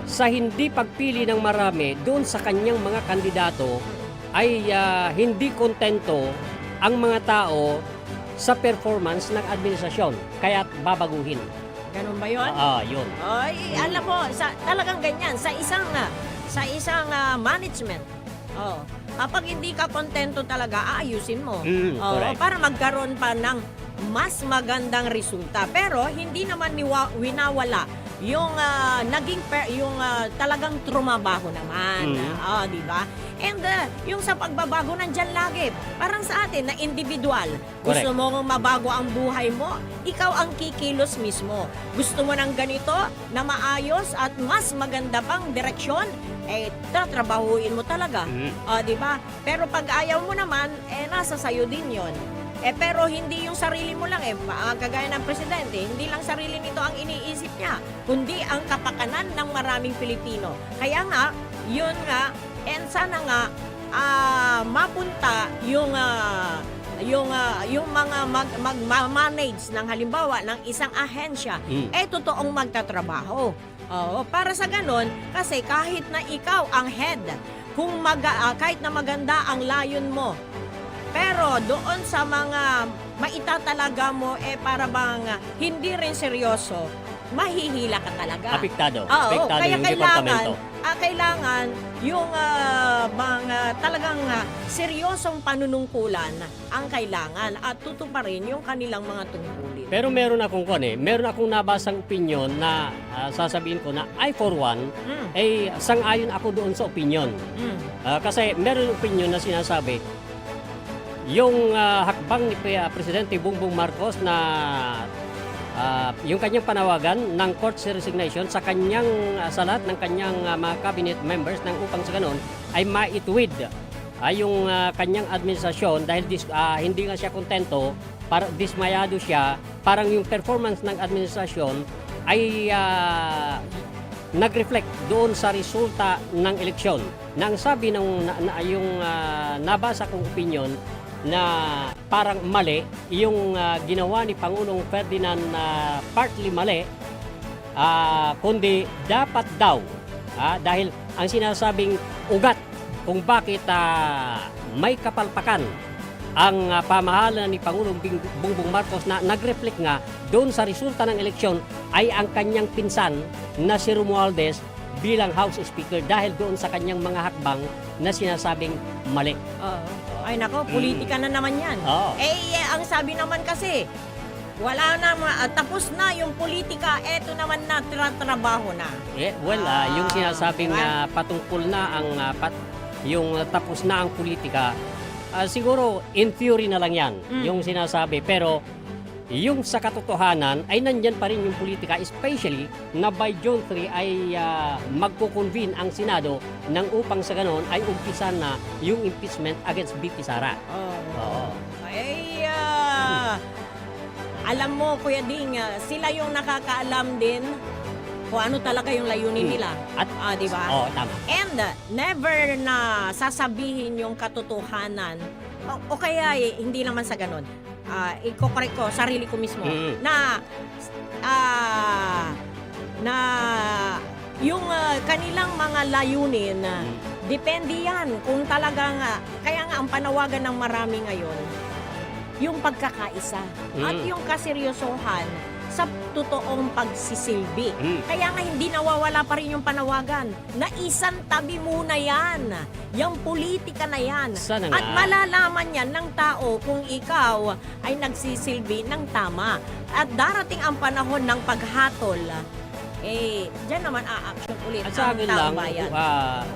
Speaker 4: sa hindi pagpili ng marami doon sa kanyang mga kandidato ay hindi kontento ang mga tao sa performance ng administrasyon, kaya't babaguhin.
Speaker 5: Ganun ba yun?
Speaker 4: Yun.
Speaker 5: Ay, alam mo, talagang ganyan, sa isang management. Kapag hindi ka kontento talaga, aayusin mo. Para magkaroon pa ng mas magandang resulta. Pero hindi naman winawala yung talagang trumabaho naman. Di ba? And yung sa pagbabago nandyan lagi. Parang sa atin na individual. Gusto mo mabago ang buhay mo, ikaw ang kikilos mismo. Gusto mo ng ganito na maayos at mas maganda pang direksyon, tatrabahuin mo talaga. Di ba? Pero pag ayaw mo naman, nasa sayo din yon. Pero hindi yung sarili mo lang kagaya ng presidente, hindi lang sarili nito ang iniisip niya, kundi ang kapakanan ng maraming Pilipino. Kaya nga, yun nga, and sana nga mapunta yung mga mag-manage ng halimbawa ng isang ahensya, totoong magtatrabaho. Para sa ganon, kasi kahit na ikaw ang head, kahit na maganda ang layon mo, pero doon sa mga maitatalaga mo, para bang hindi rin seryoso, mahihila ka talaga.
Speaker 4: Apektado.
Speaker 5: Oo,
Speaker 4: Apektado
Speaker 5: kaya
Speaker 4: yung departamento.
Speaker 5: kailangan yung mga talagang seryosong panunungkulan ang kailangan at tutuparin yung kanilang mga tungkulin.
Speaker 4: Pero meron akong nabasang opinion na sasabihin ko na I for one, sang-ayon ako doon sa opinion. Kasi meron opinion na sinasabi, yung hakbang ni Presidente Bongbong Marcos na yung kanyang panawagan ng court resignation sa lahat ng kanyang mga cabinet members nang upang sa ganon ay maituwid yung kanyang administrasyon dahil hindi nga siya kontento, dismayado siya, parang yung performance ng administrasyon ay nag-reflect doon sa resulta ng eleksyon. Nang sabi yung nabasa kong opinion na parang mali yung ginawa ni Pangulong Ferdinand na partly mali, kundi dapat daw dahil ang sinasabing ugat kung bakit may kapalpakan ang pamahalaan ni Pangulong Bongbong Marcos na nag-reflect nga doon sa resulta ng eleksyon ay ang kanyang pinsan na si Romualdez bilang House Speaker dahil doon sa kanyang mga hakbang na sinasabing mali.
Speaker 5: Ay nako, politika na naman yan. Ang sabi naman kasi, wala na, tapos na yung politika, eto naman na, trabaho na.
Speaker 4: Yung sinasabing patungkol na yung tapos na ang politika, siguro in theory na lang yan, yung sinasabi. Pero yung sa katotohanan ay nandyan pa rin yung politika, especially na by June 3 ay magko-convene ang Senado nang upang sa ganon ay umpisan na yung impeachment against BP Sara.
Speaker 5: Alam mo, Kuya Ding, sila yung nakakaalam din kung ano talaga yung layunin nila. Di ba?
Speaker 4: Tama.
Speaker 5: And never na sasabihin yung katotohanan o kaya hindi naman sa ganon. Iko-correct ko, sarili ko mismo, na yung kanilang mga layunin, depende yan kung talagang, kaya nga ang panawagan ng marami ngayon, yung pagkakaisa at yung kaseryosohan sa totoong pagsisilbi. Kaya nga hindi nawawala pa rin yung panawagan na isang tabi muna yan. Yung politika na yan. At malalaman yan ng tao kung ikaw ay nagsisilbi ng tama. At darating ang panahon ng paghatol, dyan naman a-action ulit
Speaker 4: at sa
Speaker 5: ang
Speaker 4: akin
Speaker 5: taong
Speaker 4: lang,
Speaker 5: bayan.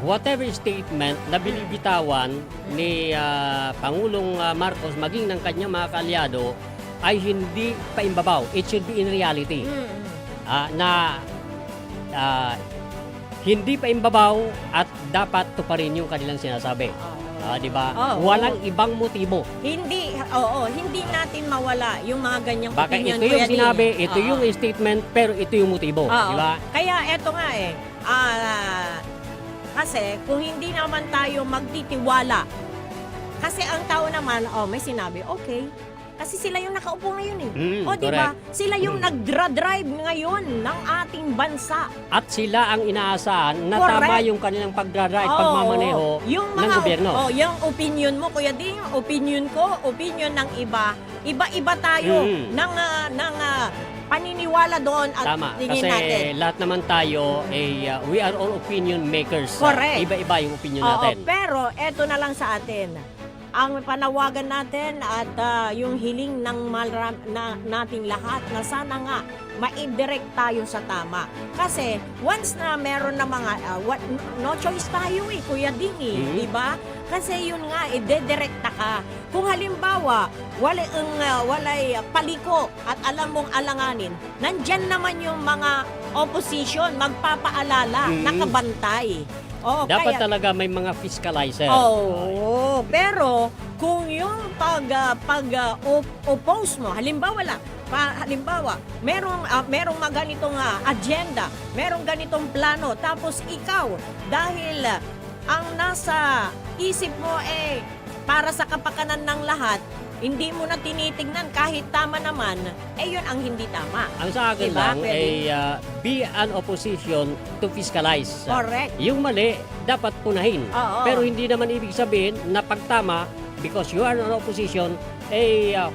Speaker 4: whatever statement na binibitawan ni Pangulong Marcos maging ng kanyang mga kaalyado ay hindi paimbabaw. It should be in reality. hindi pa imbabaw at dapat tuparin yung kanilang sinasabi. Di ba? Walang ibang motibo.
Speaker 5: Hindi natin mawala yung mga ganyang
Speaker 4: Baka
Speaker 5: opinion.
Speaker 4: ito yung sinabi, ito
Speaker 5: Oo.
Speaker 4: yung statement, pero ito yung motibo.
Speaker 5: Oo.
Speaker 4: Di ba?
Speaker 5: Kaya eto nga kasi kung hindi naman tayo magtitiwala, kasi ang tao naman, may sinabi, okay. Kasi sila yung nakaupo ngayon di ba? Sila yung nagdra-drive ngayon ng ating bansa.
Speaker 4: At sila ang inaasahan na
Speaker 5: Correct.
Speaker 4: tama yung kanilang pagdadrive, pagmamaneho ng gobyerno.
Speaker 5: Yung opinion mo, Kuya Ding, opinion ko, opinion ng iba. Iba-iba tayo ng paniniwala doon at
Speaker 4: Tama,
Speaker 5: tingin
Speaker 4: kasi
Speaker 5: natin.
Speaker 4: lahat naman tayo we are all opinion makers.
Speaker 5: Correct.
Speaker 4: Iba-iba yung opinion natin.
Speaker 5: Pero eto na lang sa atin. Ang panawagan natin at yung hiling ng nating lahat na sana nga maidirect tayo sa tama. Kasi once na meron na mga no choice tayo Kuya Ding di ba? Kasi yun nga idedirekta ka. Kung halimbawa walay paliko at alam mong alanganin, nandyan naman yung mga opposition magpapaalala, nakabantay.
Speaker 4: Dapat talaga may mga fiscalizer.
Speaker 5: Pero kung yung oppose mo, halimbawa merong ganitong agenda, merong ganitong plano, tapos ikaw, dahil ang nasa isip mo para sa kapakanan ng lahat, hindi mo na tinitignan kahit tama naman, yun ang hindi tama.
Speaker 4: Ang sa akin
Speaker 5: Diba,
Speaker 4: lang
Speaker 5: pwede?
Speaker 4: be an opposition to fiscalize.
Speaker 5: Correct.
Speaker 4: Yung mali, dapat punahin.
Speaker 5: Oo.
Speaker 4: Pero hindi naman ibig sabihin na pagtama, because you are an opposition,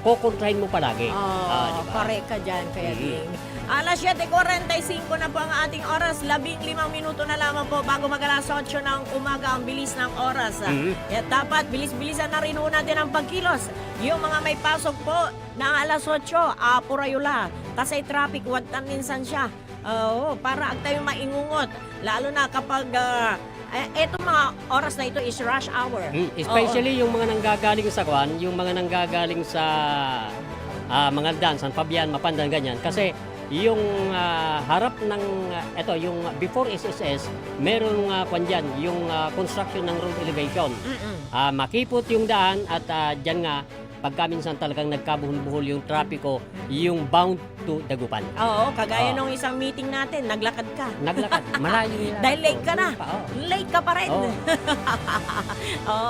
Speaker 4: kukontrahin mo palagi. Diba?
Speaker 5: Correct ka dyan, Kaya Ding. Alas 7:45 na po ang ating oras. 15 minuto na lamang po bago mag-alas 8 ng umaga. Ang bilis ng oras. At dapat bilis-bilisan na rin ho natin ang pagkilos. Yung mga may pasok po na alas 8, apurayula. Kasi traffic, wag tan minsan siya. Para ang tayo maingungot. Lalo na kapag etong mga oras na ito is rush hour.
Speaker 4: Especially yung mga nanggagaling sa kwan, yung mga nanggagaling sa mga daan, San Fabian, Mapandan, ganyan. Kasi yung harap ng yung before SSS, merong kwan dyan, yung construction ng road elevation. Makipot yung daan at dyan nga, pagka minsan talagang nagkabuhol-buhol yung trapiko, yung bound to Dagupan.
Speaker 5: Kagaya nung isang meeting natin, naglakad ka.
Speaker 4: Malayo nila.
Speaker 5: Dahil late ka na. Late ka pa rin.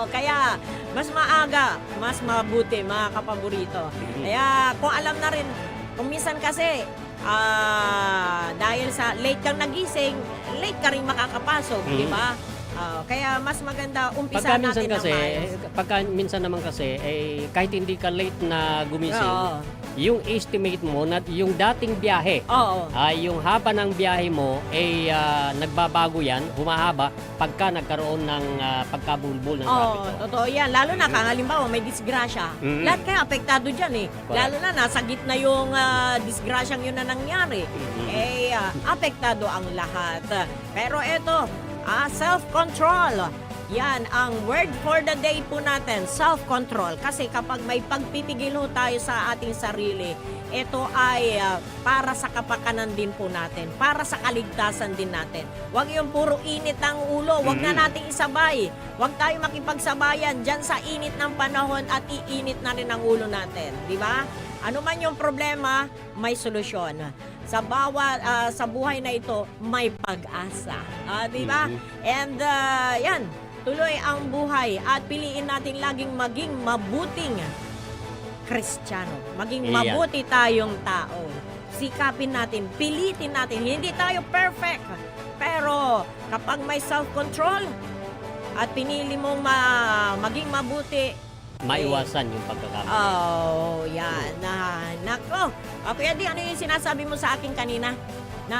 Speaker 5: Kaya mas maaga, mas mabuti, mga kapaborito. Kaya kung alam na rin, kung minsan kasi, dahil sa late kang nagising, late ka rin makakapasok, di ba? Kaya mas maganda umpisa natin na maayos.
Speaker 4: Pagka minsan naman kasi, kahit hindi ka late na gumising, yung estimate mo na yung dating biyahe, yung haba ng biyahe mo, nagbabago yan, humahaba, pagka nagkaroon ng pagkabulbul ng trapiko.
Speaker 5: Totoo yan. Lalo na kung halimbawa may disgrasya. Lahat kaya apektado dyan Lalo na nasa gitna yung disgrasyang yun na nangyari. Apektado ang lahat. Pero eto, self-control. Yan ang word for the day po natin, self-control. Kasi kapag may pagpipigil ho tayo sa ating sarili, ito ay para sa kapakanan din po natin, para sa kaligtasan din natin. Huwag yung puro init ng ulo, huwag na nating isabay. Huwag tayo makipagsabayan dyan sa init ng panahon at iinit na rin ang ulo natin. Di ba? Ano man yung problema, may solusyon. Sa bawat sa buhay na ito, may pag-asa. Di ba? And yan, tuloy ang buhay at piliin natin laging maging mabuting Kristiyano. Maging mabuti tayong tao. Sikapin natin, pilitin natin. Hindi tayo perfect. Pero kapag may self-control at pinili mong maging mabuti,
Speaker 4: maiwasan yung pagkakamali.
Speaker 5: Yan. Nako. Kuya Di, ano yung sinasabi mo sa akin kanina na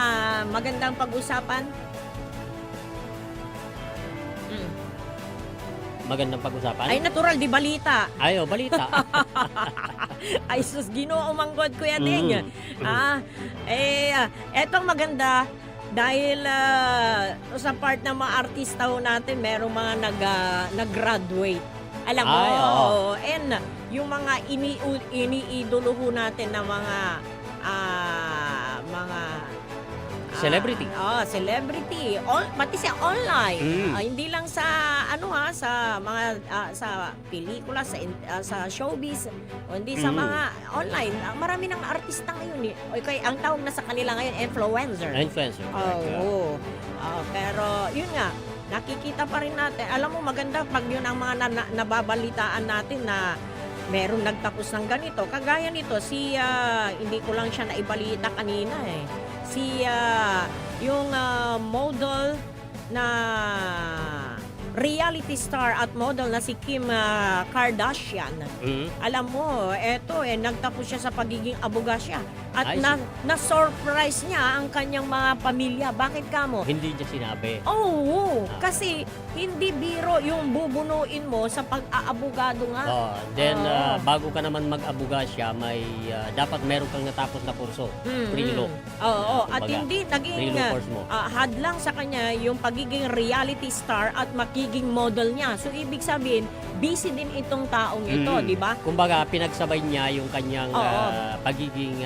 Speaker 5: magandang pag-usapan?
Speaker 4: Magandang pag-usapan?
Speaker 5: Ay, natural, di balita.
Speaker 4: Balita.
Speaker 5: Ay, sus, Ginoo manggod, Kuya Ding. Etong maganda, dahil sa part ng mga artista ho natin, merong mga nag-graduate. Alam mo, and yung mga iniidolo ho natin na mga
Speaker 4: Celebrity.
Speaker 5: Celebrity. Pati sa online. Hindi lang sa sa mga sa pelikula, sa showbiz, o hindi sa mga online. Marami ng artista ngayon. Okay, ang tawag na sa kanila ngayon, influencer.
Speaker 4: Influencer.
Speaker 5: Oo. Pero yun nga, nakikita pa rin natin. Alam mo, maganda pag yun ang mga nababalitaan natin na merong nagtapos ng ganito. Kagaya nito, hindi ko lang siya naibalita kanina yung model na reality star at model na si Kim Kardashian. Alam mo, nagtapos siya sa pagiging abogasya. At na-surprise niya ang kanyang mga pamilya. Bakit kamo?
Speaker 4: Hindi niya sinabi.
Speaker 5: Oo, kasi hindi biro yung bubunuin mo sa pag-aabogado nga.
Speaker 4: Then, bago ka naman mag-abogasya, may dapat meron kang natapos na kurso. Pre-law.
Speaker 5: At hindi naging hadlang sa kanya yung pagiging reality star at magiging model niya. So, ibig sabihin, busy din itong taong ito, di ba?
Speaker 4: Kumbaga, pinagsabay niya yung kanyang pagiging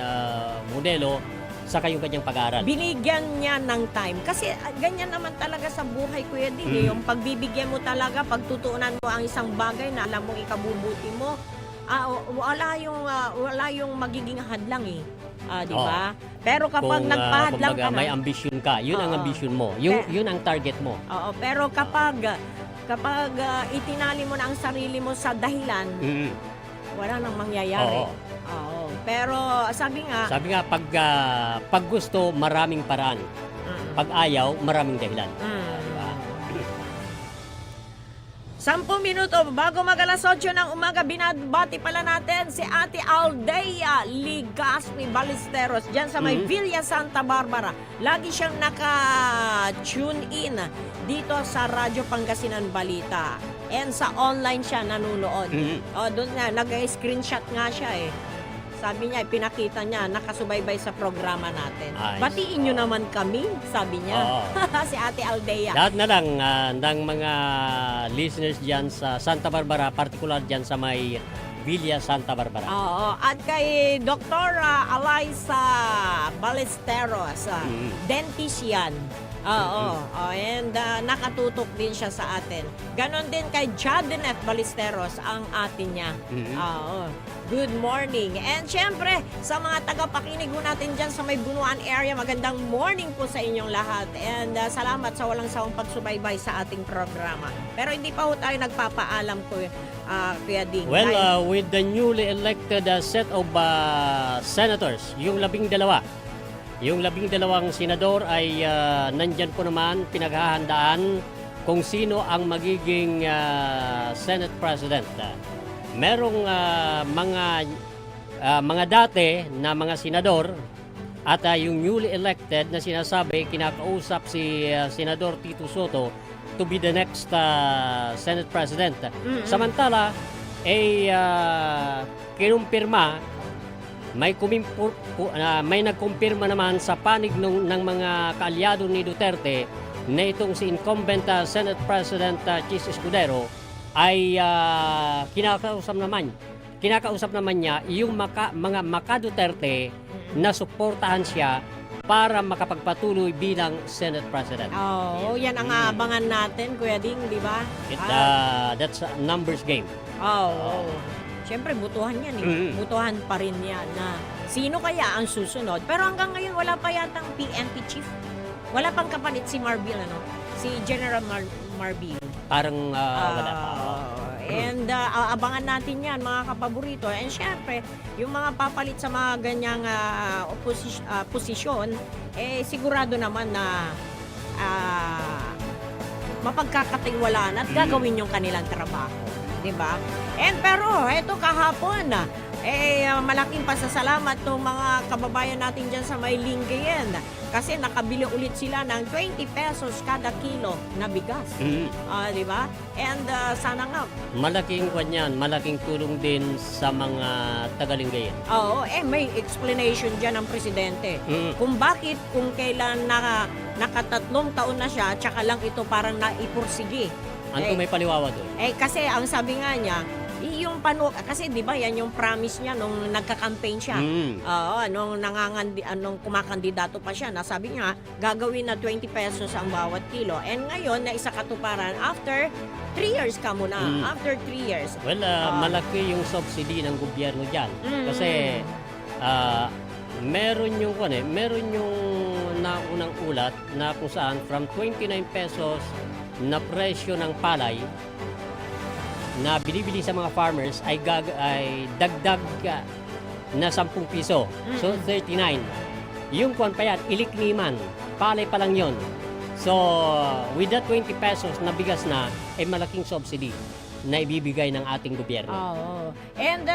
Speaker 4: modelo sa yung kanyang pag-aaral.
Speaker 5: Binigyan niya ng time. Kasi ganyan naman talaga sa buhay, Kuya Ding. Yung pagbibigyan mo talaga, pagtutuunan mo ang isang bagay na alam mong ikabubuti mo, wala yung magiging hadlang di ba? Pero kapag nagpahadlang ka na,
Speaker 4: may ambisyon ka, yun ang ambisyon mo. Yun ang target mo.
Speaker 5: Pero kapag itinali mo na ang sarili mo sa dahilan, wala nang mangyayari. Pero sabi nga,
Speaker 4: pag gusto, maraming paraan. Pag ayaw, maraming dahilan.
Speaker 5: 10 minuto bago mag-alas 8 ng umaga, binabati pala natin si Ate Aldea Ligaspi Ballesteros dyan sa may Villa Santa Barbara. Lagi siyang naka-tune in dito sa Radyo Pangasinan Balita. And sa online siya nanunood. Doon nga, nag-screenshot nga siya Sabi niya, pinakita niya, nakasubaybay sa programa natin. Batiin nyo naman kami, sabi niya. Si Ate Aldea.
Speaker 4: Lahat na lang ng mga listeners dyan sa Santa Barbara, particular dyan sa may Villa Santa Barbara.
Speaker 5: At kay Dr. Eliza Ballesteros, dentist yan. And nakatutok din siya sa atin. Ganon din kay Jadenet Ballesteros, ang atin niya. Good morning. And syempre, sa mga tagapakinig mo natin dyan sa may Bunuan area, magandang morning po sa inyong lahat. And salamat sa walang sawang pagsubaybay sa ating programa. Pero hindi pa tayo nagpapaalam ko, Kuya Ding.
Speaker 4: Well, with the newly elected set of senators, yung 12 senador ay nandyan po naman pinaghahandaan kung sino ang magiging Senate President. Merong mga dati na mga senador at yung newly elected na sinasabi, kinakausap si Senador Tito Soto to be the next Senate President. Samantala, kinumpirma, may nagkumpirma naman sa panig ng mga kaalyado ni Duterte na itong si incumbent Senate President Chis Escudero ay kinakausap naman niya yung mga maka-Duterte na suportahan siya para makapagpatuloy bilang Senate President.
Speaker 5: Yan ang abangan natin, Kuya Ding, di ba?
Speaker 4: That's a numbers game.
Speaker 5: Siyempre, butuhan yan Butuhan pa rin yan na sino kaya ang susunod. Pero hanggang ngayon, wala pa yatang PNP chief. Wala pang kapalit si Marbil, si General Marbil.
Speaker 4: Parang wala pa.
Speaker 5: And abangan natin yan, mga kapaborito. And syempre, yung mga papalit sa mga ganyang posisyon, sigurado naman na mapagkakatiwalaan at gagawin yung kanilang trabaho. Diba? And pero, eto kahapon, malaking pasasalamat ng mga kababayan natin dyan sa may Lingayen kasi nakabili ulit sila ng 20 pesos kada kilo na bigas. Diba? And sana nga.
Speaker 4: Malaking tulong din sa mga taga-Lingayen.
Speaker 5: May explanation dyan ng presidente. Kung bakit, kung kailan nakatatlong taon na siya, tsaka lang ito parang naipursige.
Speaker 4: May paliwawa doon?
Speaker 5: Kasi ang sabi nga niya, yung kasi di ba yan yung promise niya nung nagka-campaign siya. Oo, nung kumakandidato pa siya, nasabi niya gagawin na 20 pesos ang bawat kilo. And ngayon na isa katuparan after 3 years ka muna. After 3 years.
Speaker 4: Well, malaki yung subsidy ng gobyerno diyan. Kasi meron yung naunang ulat na kung saan from 29 pesos na presyo ng palay na binibili sa mga farmers ay dagdag na 10 piso. So 39. Yung kwan pa yan, ilikniman. Palay pa lang yon. So with that 20 pesos na bigas na ay malaking subsidy na ibibigay ng ating gobyerno.
Speaker 5: Oo. And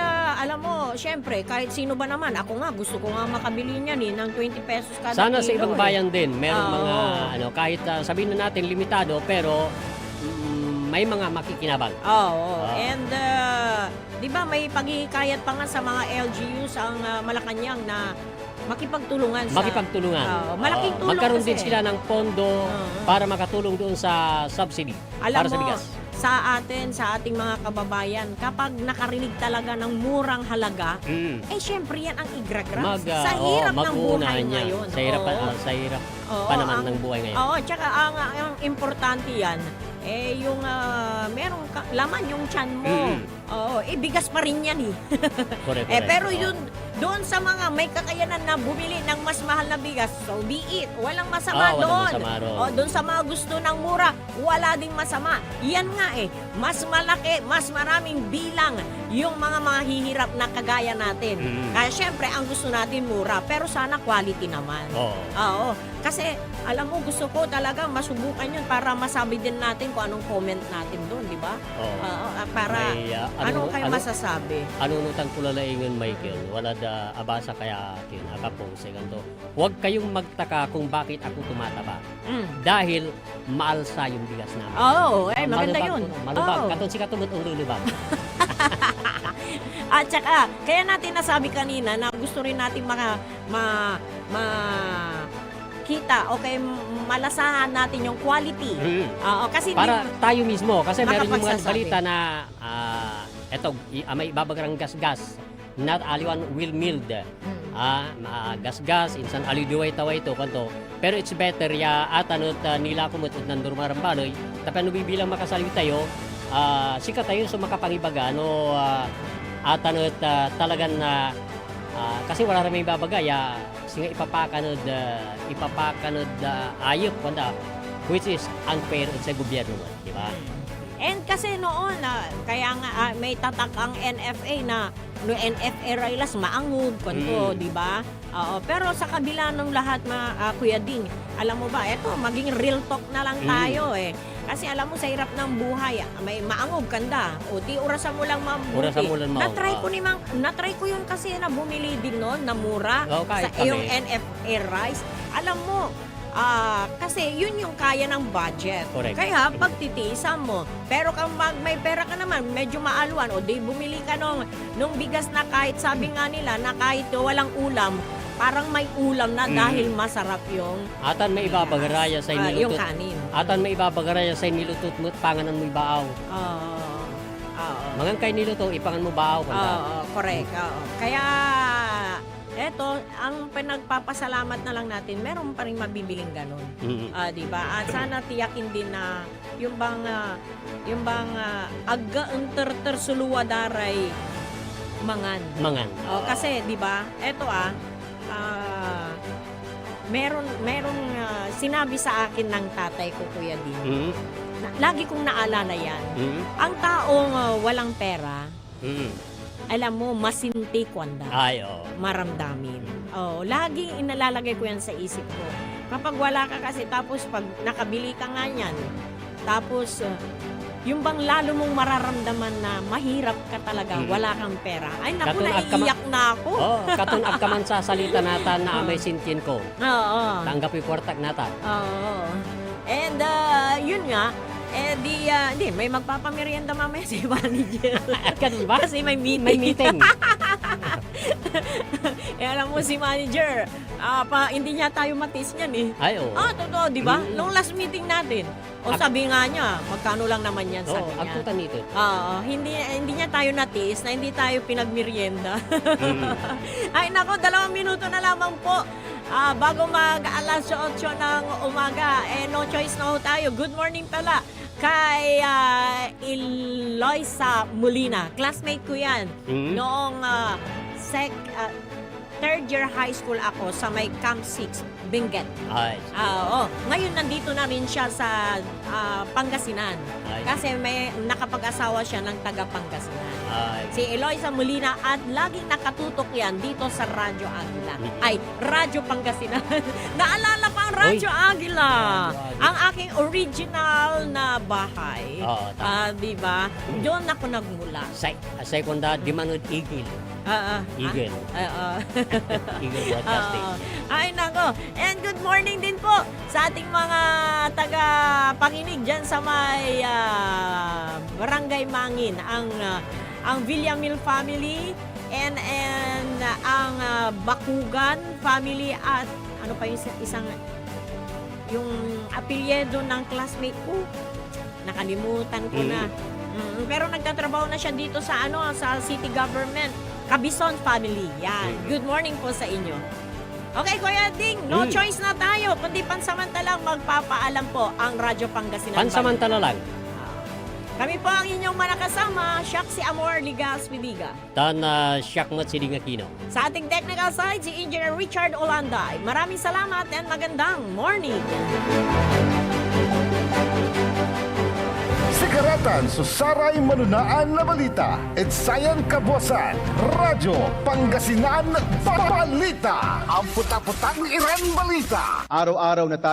Speaker 5: alam mo, syempre, kahit sino ba naman, ako nga, gusto ko nga makabili niyan ng 20 pesos kada
Speaker 4: Sana
Speaker 5: kilo.
Speaker 4: sa ibang bayan din, meron mga, kahit sabihin na natin limitado, pero may mga makikinabang.
Speaker 5: Oo. And, di ba, may paghihikayat pa nga sa mga LGUs ang Malacanang na makipagtulungan. Malaking tulong
Speaker 4: magkaroon
Speaker 5: kasi.
Speaker 4: din sila ng pondo para makatulong doon sa subsidy para sa bigas.
Speaker 5: Sa ating mga kababayan, kapag nakarinig talaga ng murang halaga, syempre yan ang igragrab. Sa hirap ng buhay ngayon.
Speaker 4: Sa hirap pa naman ng buhay ngayon.
Speaker 5: Oo, tsaka ang importante yan, yung merong laman yung tiyan mo. Oo, bigas pa rin yan
Speaker 4: Correct.
Speaker 5: Pero yun, doon sa mga may kakayanan na bumili ng mas mahal na bigas, so be it. Walang masama doon. Doon sa mga gusto ng mura, wala ding masama. Yan nga mas malaki, mas maraming bilang yung mga mahihirap na kagaya natin. Kaya syempre, ang gusto natin mura, pero sana quality naman. Oo. Kasi, alam mo, gusto ko talaga masubukan yun para masabi din natin kung anong comment natin doon, di ba? Para, ano kayo masasabi?
Speaker 4: Anunutan ko lalaingan, Michael. Wala da abasa kaya akin, akapong segundo. Huwag kayong magtaka kung bakit ako tumataba. Dahil maalsa yung bigas namin.
Speaker 5: Maganda yun.
Speaker 4: Malubag. Katon si katumot ang lulubag.
Speaker 5: At saka, kaya natin nasabi kanina na gusto rin natin kita, malasahan natin yung quality. Kasi
Speaker 4: para tayo mismo, kasi meron yung mga balita na may ibabagarang gas-gas, not aliwan will milled. Gas-gas, insan aliduway-taway to, kanto. Pero it's better, nila kumut ng durmarambaloy, tapi ano bibilang makasalwi tayo, sikat tayo sa makapangibaga, talagang na, kasi wala rin may babagaya, singa ipapakanod ayop kanda, which is unfair sa gobyerno mo, di ba?
Speaker 5: And kasi noon, kaya nga may tatak ang NFA na no NFA railas maangod kanto, di ba? Pero sa kabila ng lahat Kuya Ding, alam mo ba, eto maging real talk na lang tayo Kasi alam mo sa hirap ng buhay, may maangog kanda. O di orasan mo lang mabuti. Na-try ko yun kasi na bumili din noon na mura sa yung NFA rice. Alam mo, kasi yun yung kaya ng budget.
Speaker 4: Correct.
Speaker 5: Kaya pagtitiisan mo. Pero kung may pera ka naman, medyo maalwan, o di bumili ka nung bigas na kahit sabi nga nila na kahit walang ulam, parang may ulam na dahil masarap yung
Speaker 4: atan may ibabagaraya sa inilutut.
Speaker 5: Yung kanin.
Speaker 4: Atan may ibabagaraya sa inilutut mo, panganan mo ibaaw. Mangan kay niluto, ipangan mo baaw.
Speaker 5: Correct. Kaya eto, ang pinagpapasalamat na lang natin, meron pa rin mabibiling ganun. Diba? At sana tiyakin din na yung bang aga unter suluwa daray mangan. Kasi, diba, eto meron sinabi sa akin ng tatay ko, Kuya Din. Lagi kong naalala yan. Ang taong walang pera, alam mo, masinti kwanda. Maramdamin. Laging inalalagay ko yan sa isip ko. Kapag wala ka kasi, tapos pag nakabili ka nga yan, tapos yung bang lalo mong mararamdaman na mahirap ka talaga, wala kang pera. Ay naku, naiiyak na ako.
Speaker 4: Katunag ka man sa salita nata na may sintin ko. Tanggap yung kwartak nata.
Speaker 5: And yun nga, di, may magpapamerienda mamaya si manager.
Speaker 4: Diba?
Speaker 5: Kasi may meeting.
Speaker 4: May meeting.
Speaker 5: Alam mo si manager, hindi niya tayo matis niyan
Speaker 4: Ay, oo.
Speaker 5: totoo, di ba? Nung last meeting natin, O sabi nga niya, magkano lang naman yan, sabi niya.
Speaker 4: Agtutan nito.
Speaker 5: Hindi niya tayo natiis na hindi tayo pinagmerienda. Ay nako, 2 minuto na lamang po. Bago mag-alas 8 ng umaga, no choice na ho tayo. Good morning pala kay Eloisa Molina. Classmate ko yan. Noong third year high school ako sa may Camp 6, Benguet. Ngayon nandito na rin siya sa Pangasinan. Kasi may nakapag-asawa siya ng taga Pangasinan. Si Eloisa Molina at laging nakatutok yan dito sa Radyo Agila. Ay, Radyo Pangasinan. Naalala pa ang Radyo Agila. Ang aking original na bahay. Diba? Doon ako nagmula.
Speaker 4: Aside from that, di man Eagle. Eagle. Eagle Broadcasting.
Speaker 5: Ay nako. And good morning din po sa ating mga taga-pakinig dyan sa may Barangay Mangin. Ang Villamil family and ang Bakugan family at ano pa yung isang yung apelyido ng classmate ko. Nakalimutan ko na. Pero nagtatrabaho na siya dito sa sa city government. Cabison family. Yan. Good morning po sa inyo. Okay, Kuya Ding, no choice na tayo, kundi pansamantalang magpapaalam po ang Radyo Pangasinan.
Speaker 4: Pansamantala lang.
Speaker 5: Kami po ang inyong manakasama, Siak si Amor Ligas Pidiga.
Speaker 4: Dan Siak Mat Siding Aquino.
Speaker 5: Sa ating technical side, si Engineer Richard Olanday. Maraming salamat and magandang morning.
Speaker 3: Sikaratan sa Saray Manunaan na Balita. Etsayan Kabuasan. Radyo Pangasinan Balita. Ang puta-putang Iran Balita.
Speaker 6: Araw-araw na tayo